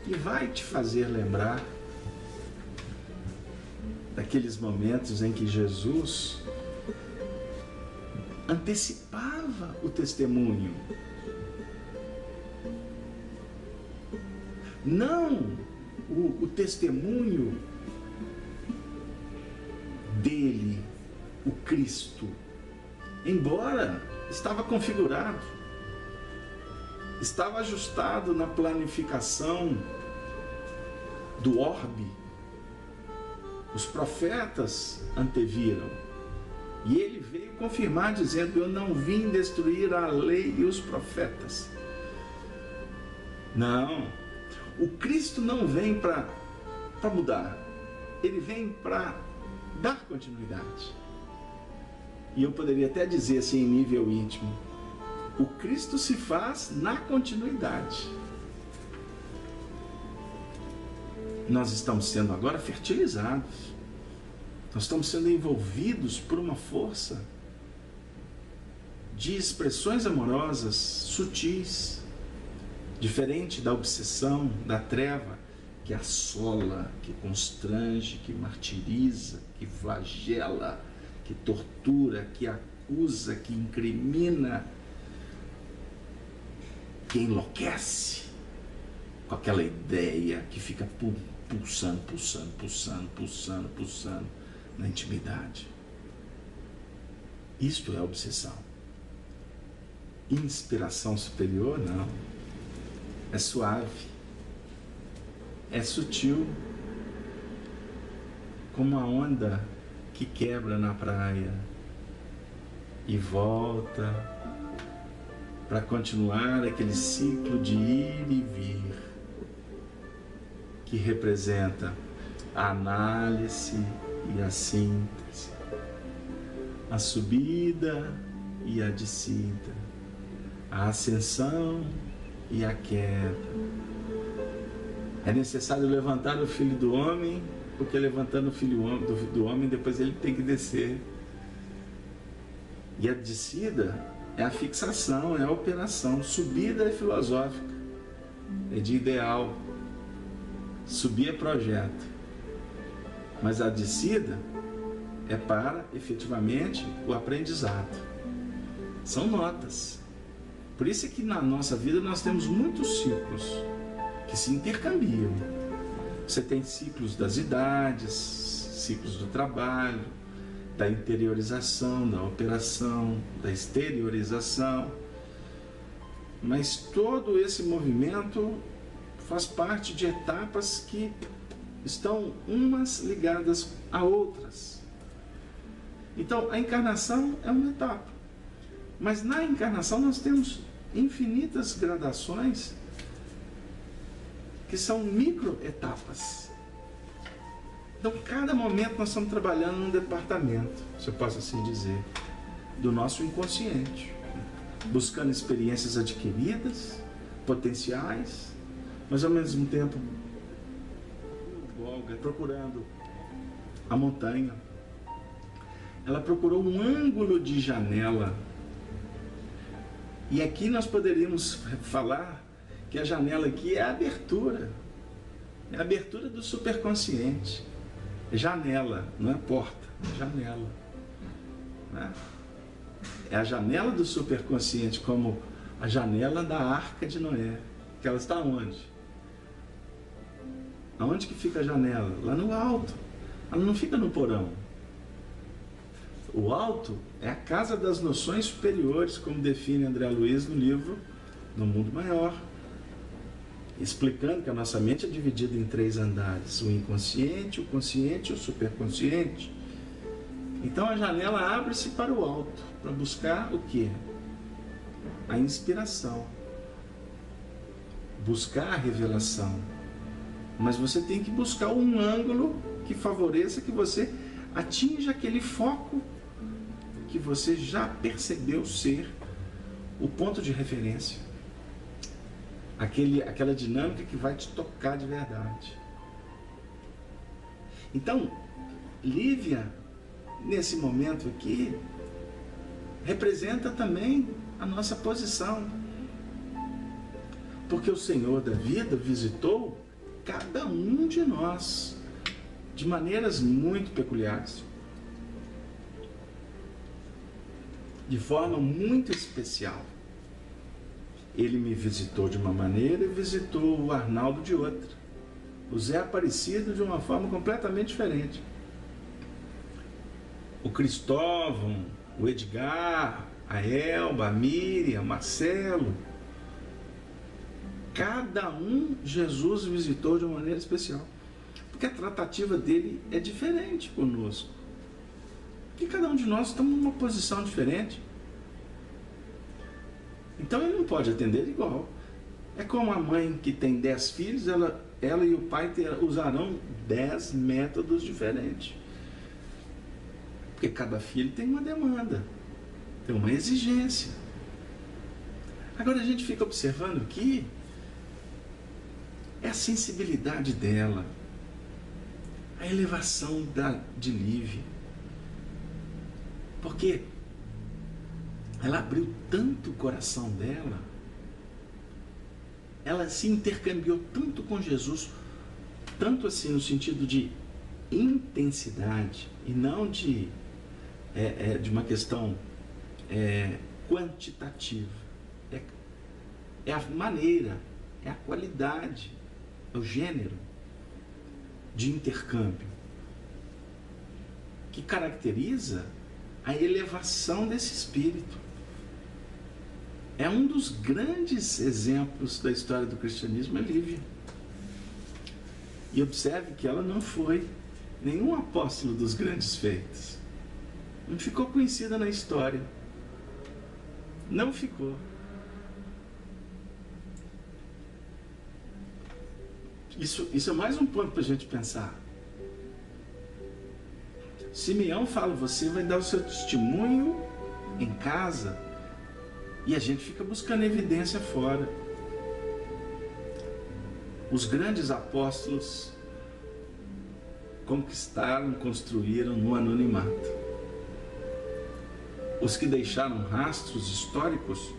e vai te fazer lembrar daqueles momentos em que Jesus antecipava o testemunho. Não o testemunho dele, o Cristo, embora estava configurado, estava ajustado na planificação do orbe. Os profetas anteviram. E ele veio confirmar, dizendo: eu não vim destruir a lei e os profetas. Não. O Cristo não vem para mudar. Ele vem para dar continuidade. E eu poderia até dizer assim, em nível íntimo, o Cristo se faz na continuidade. Nós estamos sendo agora fertilizados. Nós estamos sendo envolvidos por uma força de expressões amorosas sutis, diferente da obsessão, da treva, que assola, que constrange, que martiriza, que flagela, que tortura, que acusa, que incrimina, que enlouquece com aquela ideia que fica pulsando na intimidade. Isto é obsessão. Inspiração superior, não. É suave, é sutil, como a onda que quebra na praia e volta para continuar aquele ciclo de ir e vir, que representa a análise e a síntese, a subida e a descida, a ascensão e a queda. É necessário levantar o Filho do Homem porque levantando o filho do homem, depois ele tem que descer. E a descida é a fixação, é a operação. Subida é filosófica, é de ideal. Subir é projeto. Mas a descida é para, efetivamente, o aprendizado. São notas. Por isso é que na nossa vida nós temos muitos ciclos que se intercambiam. Você tem ciclos das idades, ciclos do trabalho, da interiorização, da operação, da exteriorização. Mas todo esse movimento faz parte de etapas que estão umas ligadas a outras. Então, a encarnação é uma etapa. Mas na encarnação nós temos infinitas gradações que são microetapas. Então, cada momento nós estamos trabalhando num departamento, se eu posso assim dizer, do nosso inconsciente, buscando experiências adquiridas, potenciais, mas ao mesmo tempo procurando a montanha. Ela procurou um ângulo de janela. E aqui nós poderíamos falar que a janela aqui é a abertura. É a abertura do superconsciente. Janela, não é porta, é janela. Né? É a janela do superconsciente, como a janela da Arca de Noé. Que ela está onde? Aonde que fica a janela? Lá no alto. Ela não fica no porão. O alto é a casa das noções superiores, como define André Luiz no livro No Mundo Maior, explicando que a nossa mente é dividida em 3 andares: o inconsciente, o consciente e o superconsciente. Então a janela abre-se para o alto, para buscar o quê? A inspiração, buscar a revelação. Mas você tem que buscar um ângulo que favoreça que você atinja aquele foco que você já percebeu ser o ponto de referência. Aquela dinâmica que vai te tocar de verdade. Então, Lívia, nesse momento aqui, representa também a nossa posição. Porque o Senhor da vida visitou cada um de nós de maneiras muito peculiares, de forma muito especial. Ele me visitou de uma maneira e visitou o Arnaldo de outra, o Zé Aparecido de uma forma completamente diferente, o Cristóvão, o Edgar, a Elba, a Miriam, Marcelo. Cada um Jesus visitou de uma maneira especial, porque a tratativa dele é diferente conosco, porque cada um de nós está numa posição diferente. Então ele não pode atender igual. É como a mãe que tem 10 filhos, ela e o pai usarão 10 métodos diferentes, porque cada filho tem uma demanda, tem uma exigência. Agora a gente fica observando que é a sensibilidade dela, a elevação de Lívia, porque ela abriu tanto o coração dela, ela se intercambiou tanto com Jesus, tanto assim no sentido de intensidade e não de uma questão quantitativa. É a maneira, é a qualidade, é o gênero de intercâmbio que caracteriza a elevação desse espírito. É um dos grandes exemplos da história do cristianismo, é Lívia. E observe que ela não foi nenhum apóstolo dos grandes feitos. Não ficou conhecida na história. Não ficou. Isso é mais um ponto para a gente pensar. Simeão fala: você vai dar o seu testemunho em casa, e a gente fica buscando evidência fora. Os grandes apóstolos conquistaram, construíram no anonimato. Os que deixaram rastros históricos,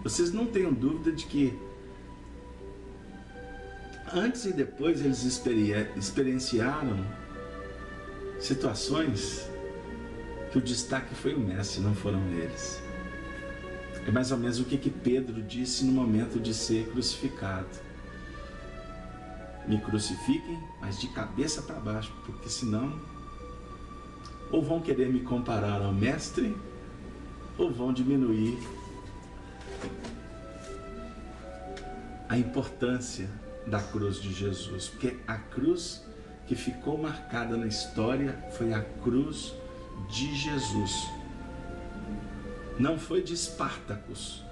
vocês não tenham dúvida de que antes e depois eles experienciaram situações que o destaque foi o mestre, não foram eles. É mais ou menos o que Pedro disse no momento de ser crucificado. Me crucifiquem, mas de cabeça para baixo, porque senão ou vão querer me comparar ao mestre ou vão diminuir a importância da cruz de Jesus, porque a cruz que ficou marcada na história foi a cruz de Jesus. Não foi de Espartacus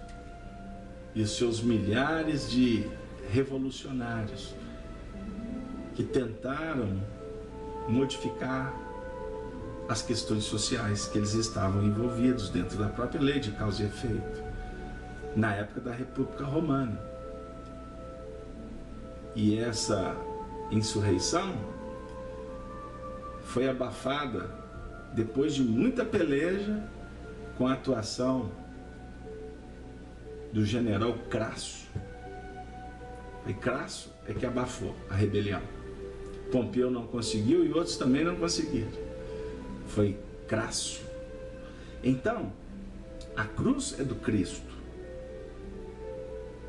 e os seus milhares de revolucionários que tentaram modificar as questões sociais que eles estavam envolvidos dentro da própria lei de causa e efeito, na época da República Romana. E essa insurreição foi abafada depois de muita peleja com a atuação do general Crasso. E Crasso é que abafou a rebelião. Pompeu não conseguiu e outros também não conseguiram. Foi Crasso. Então, a cruz é do Cristo.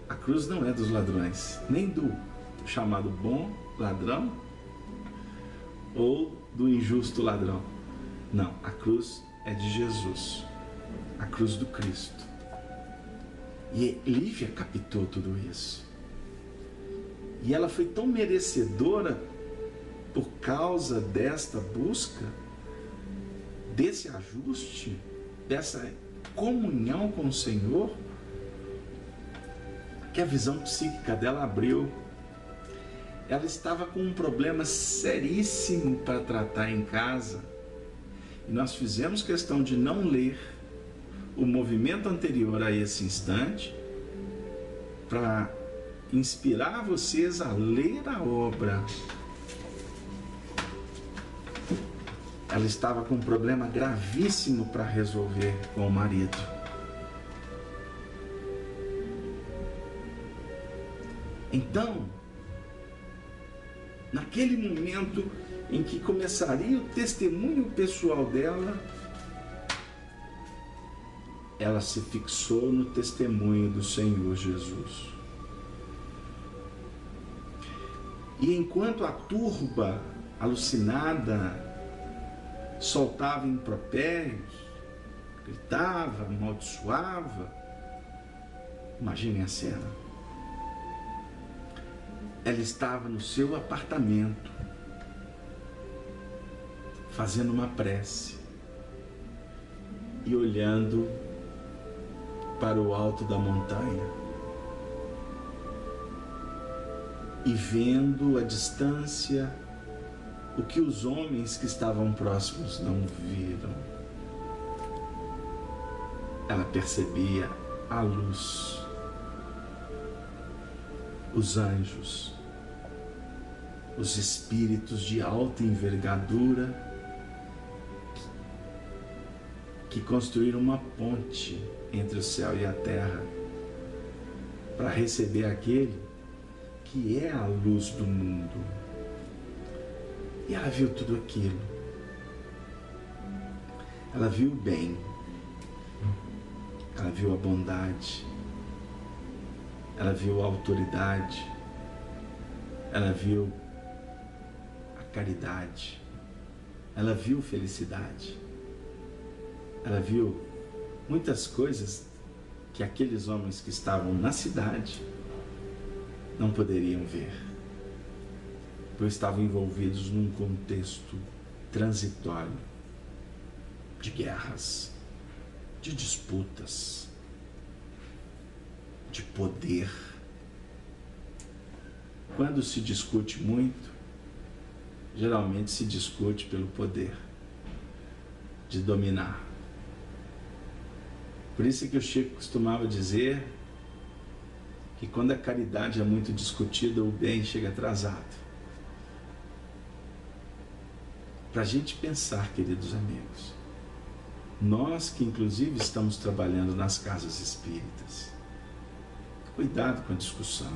A cruz não é dos ladrões, nem do chamado bom ladrão ou do injusto ladrão. Não, a cruz é de Jesus, a cruz do Cristo. E Lívia captou tudo isso. E ela foi tão merecedora por causa desta busca, desse ajuste, dessa comunhão com o Senhor, que a visão psíquica dela abriu. Ela estava com um problema seríssimo para tratar em casa. E nós fizemos questão de não ler o movimento anterior a esse instante para inspirar vocês a ler a obra. Ela estava com um problema gravíssimo para resolver com o marido. Então, naquele momento em que começaria o testemunho pessoal dela, ela se fixou no testemunho do Senhor Jesus. E enquanto a turba alucinada soltava impropérios, gritava, amaldiçoava, imaginem a cena. Ela estava no seu apartamento, fazendo uma prece e olhando para o alto da montanha e vendo à distância o que os homens que estavam próximos não viram. Ela percebia a luz, os anjos, os espíritos de alta envergadura que construíram uma ponte entre o céu e a terra para receber aquele que é a luz do mundo. E ela viu tudo aquilo. Ela viu o bem, ela viu a bondade, ela viu a autoridade, ela viu a caridade, ela viu felicidade, ela viu muitas coisas que aqueles homens que estavam na cidade não poderiam ver, pois estavam envolvidos num contexto transitório de guerras, de disputas, de poder. Quando se discute muito, geralmente se discute pelo poder de dominar. Por isso que o Chico costumava dizer que quando a caridade é muito discutida, o bem chega atrasado. para a gente pensar, queridos amigos. Nós que inclusive estamos trabalhando nas casas espíritas, cuidado com a discussão.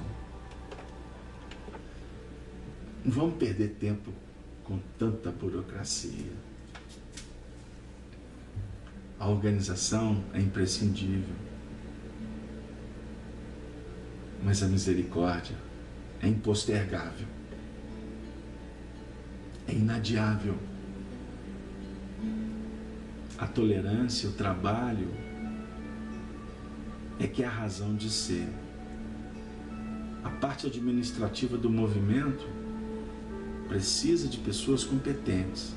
Não vamos perder tempo com tanta burocracia. A organização é imprescindível, mas a misericórdia é impostergável, é inadiável. A tolerância, o trabalho é que é a razão de ser. A parte administrativa do movimento precisa de pessoas competentes,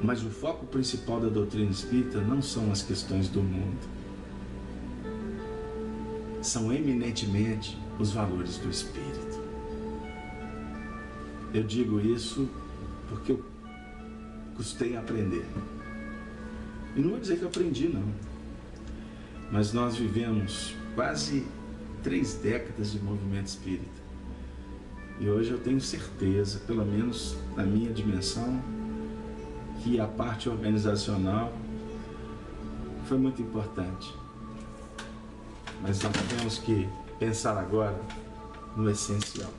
mas o foco principal da doutrina espírita não são as questões do mundo, são eminentemente os valores do espírito. Eu digo isso porque eu custei a aprender. E não vou dizer que eu aprendi, não. Mas nós vivemos quase 3 décadas de movimento espírita. E hoje eu tenho certeza, pelo menos na minha dimensão, que a parte organizacional foi muito importante. Mas nós temos que pensar agora no essencial.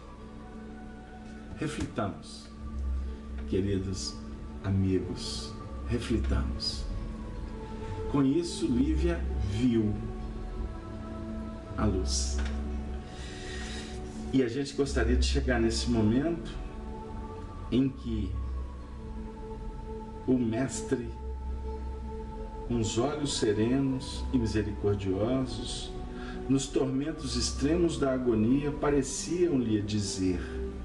Reflitamos, queridos amigos, reflitamos. Com isso, Lívia viu a luz. E a gente gostaria de chegar nesse momento em que o Mestre, com os olhos serenos e misericordiosos, nos tormentos extremos da agonia, pareciam-lhe dizer: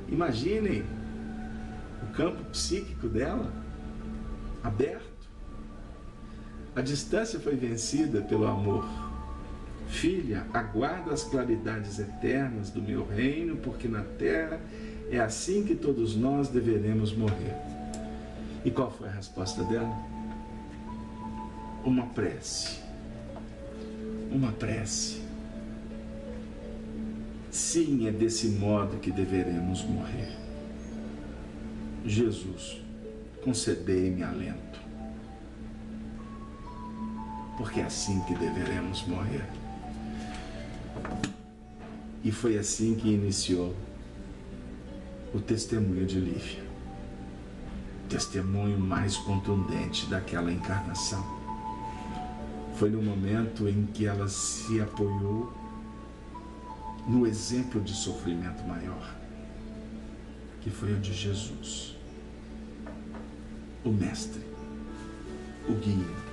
imaginem o campo psíquico dela, aberto. A distância foi vencida pelo amor. Filha, aguarda as claridades eternas do meu reino, porque na terra é assim que todos nós deveremos morrer. E qual foi a resposta dela? Uma prece. Uma prece. Sim, é desse modo que deveremos morrer. Jesus, concedei-me alento, porque é assim que deveremos morrer. E foi assim que iniciou o testemunho de Lívia, o testemunho mais contundente daquela encarnação. Foi no momento em que ela se apoiou no exemplo de sofrimento maior, que foi o de Jesus, o Mestre, o guia,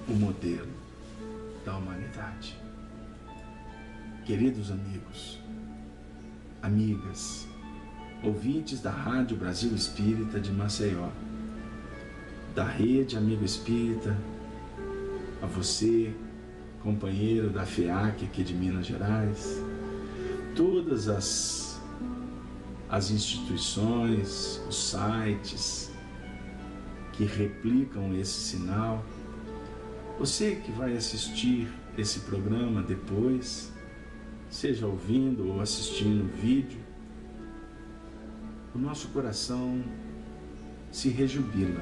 o modelo da humanidade. Queridos amigos, amigas, ouvintes da Rádio Brasil Espírita de Maceió, da Rede Amigo Espírita, a você, companheiro da FEAC aqui de Minas Gerais, todas as instituições, os sites que replicam esse sinal, você que vai assistir esse programa depois, seja ouvindo ou assistindo o vídeo, o nosso coração se rejubila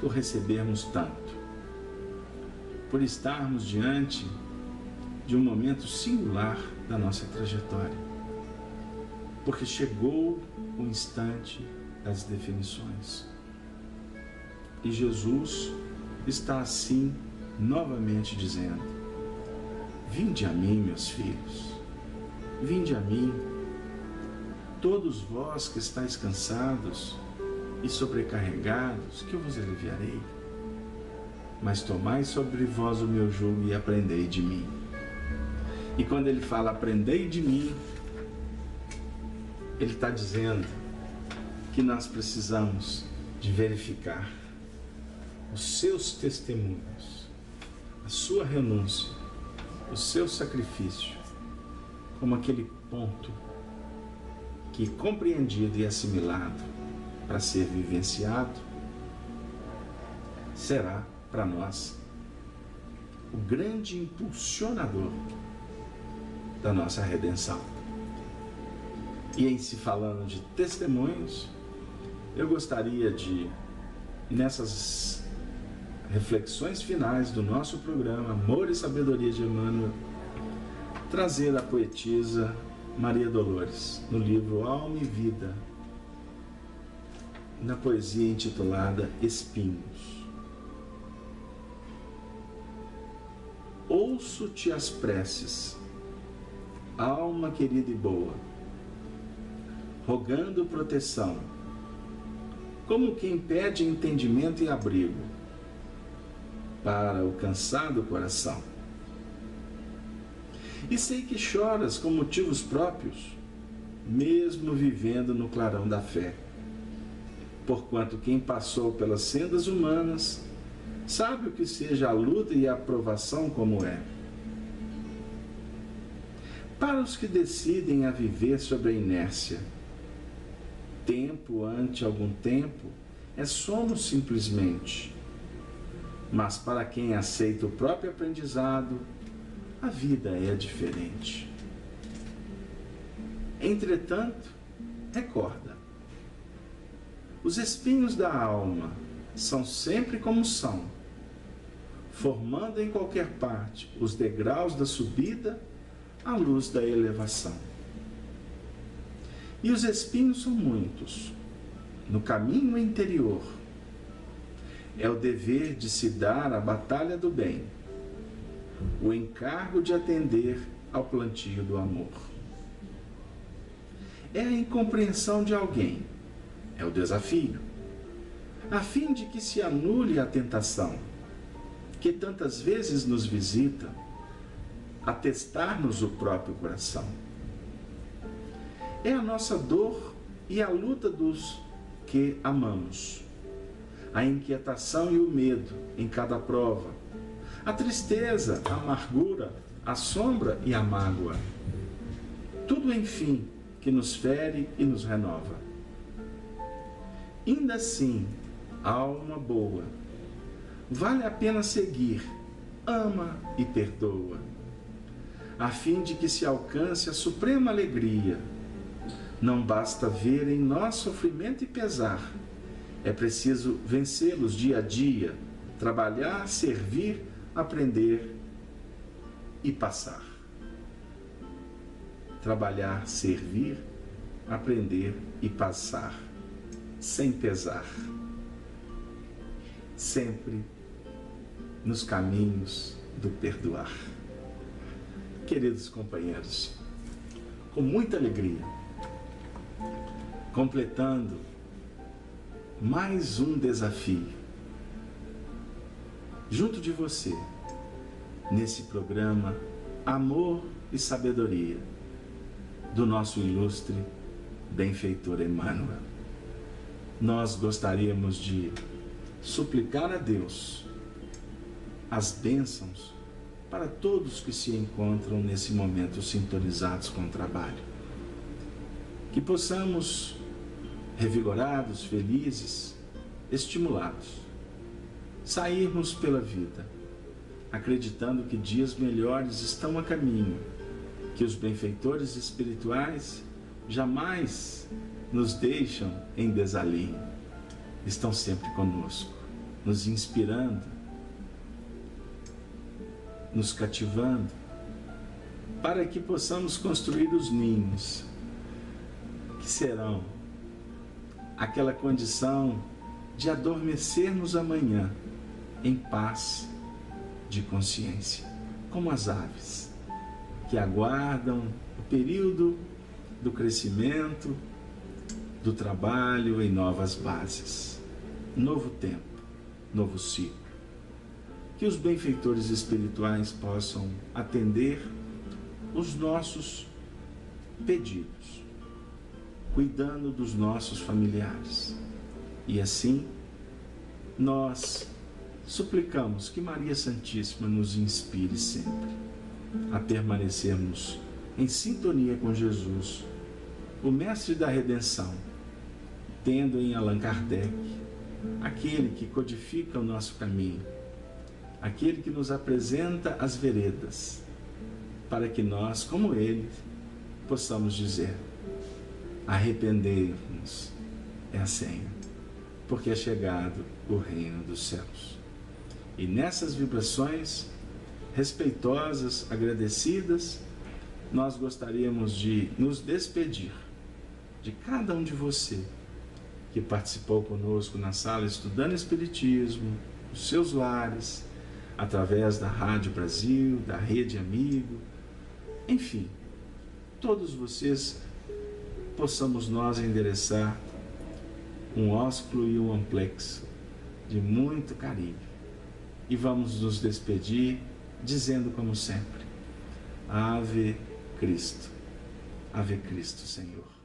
por recebermos tanto, por estarmos diante de um momento singular da nossa trajetória, porque chegou o instante das definições. E Jesus está assim novamente dizendo: vinde a mim, meus filhos, vinde a mim, todos vós que estáis cansados e sobrecarregados, que eu vos aliviarei. Mas tomai sobre vós o meu jugo e aprendei de mim. E quando ele fala aprendei de mim, ele está dizendo que nós precisamos de verificar os seus testemunhos, a sua renúncia, o seu sacrifício, como aquele ponto que, compreendido e assimilado para ser vivenciado, será para nós o grande impulsionador da nossa redenção. E em se falando de testemunhos, eu gostaria de, nessas reflexões finais do nosso programa Amor e Sabedoria de Emmanuel, trazer a poetisa Maria Dolores, no livro Alma e Vida, na poesia intitulada Espinhos. Ouço-te as preces, alma querida e boa, rogando proteção, como quem pede entendimento e abrigo para o cansado coração. E sei que choras com motivos próprios, mesmo vivendo no clarão da fé, porquanto quem passou pelas sendas humanas sabe o que seja a luta e a provação como é. Para os que decidem a viver sobre a inércia, tempo ante algum tempo é sono simplesmente, mas para quem aceita o próprio aprendizado, a vida é diferente. Entretanto, recorda, os espinhos da alma são sempre como são, formando em qualquer parte os degraus da subida à luz da elevação. E os espinhos são muitos. No caminho interior, é o dever de se dar a batalha do bem, o encargo de atender ao plantio do amor. É a incompreensão de alguém, é o desafio, a fim de que se anule a tentação, que tantas vezes nos visita, a testar-nos o próprio coração. É a nossa dor e a luta dos que amamos, a inquietação e o medo em cada prova, a tristeza, a amargura, a sombra e a mágoa. Tudo, enfim, que nos fere e nos renova. Ainda assim, alma boa, vale a pena seguir, ama e perdoa, a fim de que se alcance a suprema alegria. Não basta ver em nós sofrimento e pesar, é preciso vencê-los dia a dia, trabalhar, servir, aprender e passar. Trabalhar, servir, aprender e passar, sem pesar. Sempre nos caminhos do perdoar. Queridos companheiros, com muita alegria, completando mais um desafio, junto de você, nesse programa Amor e Sabedoria, do nosso ilustre benfeitor Emmanuel. Nós gostaríamos de suplicar a Deus as bênçãos para todos que se encontram nesse momento sintonizados com o trabalho. Que possamos, revigorados, felizes, estimulados, sairmos pela vida, acreditando que dias melhores estão a caminho, que os benfeitores espirituais jamais nos deixam em desalinho, estão sempre conosco, nos inspirando, nos cativando, para que possamos construir os ninhos, que serão aquela condição de adormecermos amanhã em paz de consciência, como as aves que aguardam o período do crescimento, do trabalho em novas bases, novo tempo, novo ciclo. Que os benfeitores espirituais possam atender os nossos pedidos, cuidando dos nossos familiares. E assim, nós suplicamos que Maria Santíssima nos inspire sempre a permanecermos em sintonia com Jesus, o Mestre da Redenção, tendo em Allan Kardec aquele que codifica o nosso caminho, aquele que nos apresenta as veredas, para que nós, como ele, possamos dizer: arrependei-nos é a senha. porque é chegado o reino dos céus. E nessas vibrações respeitosas, agradecidas, nós gostaríamos de nos despedir de cada um de você que participou conosco na sala estudando Espiritismo, nos seus lares, através da Rádio Brasil, da Rede Amigo, enfim, todos vocês, possamos nós endereçar um ósculo e um amplex de muito carinho. E vamos nos despedir dizendo como sempre: Ave Cristo, Ave Cristo, Senhor.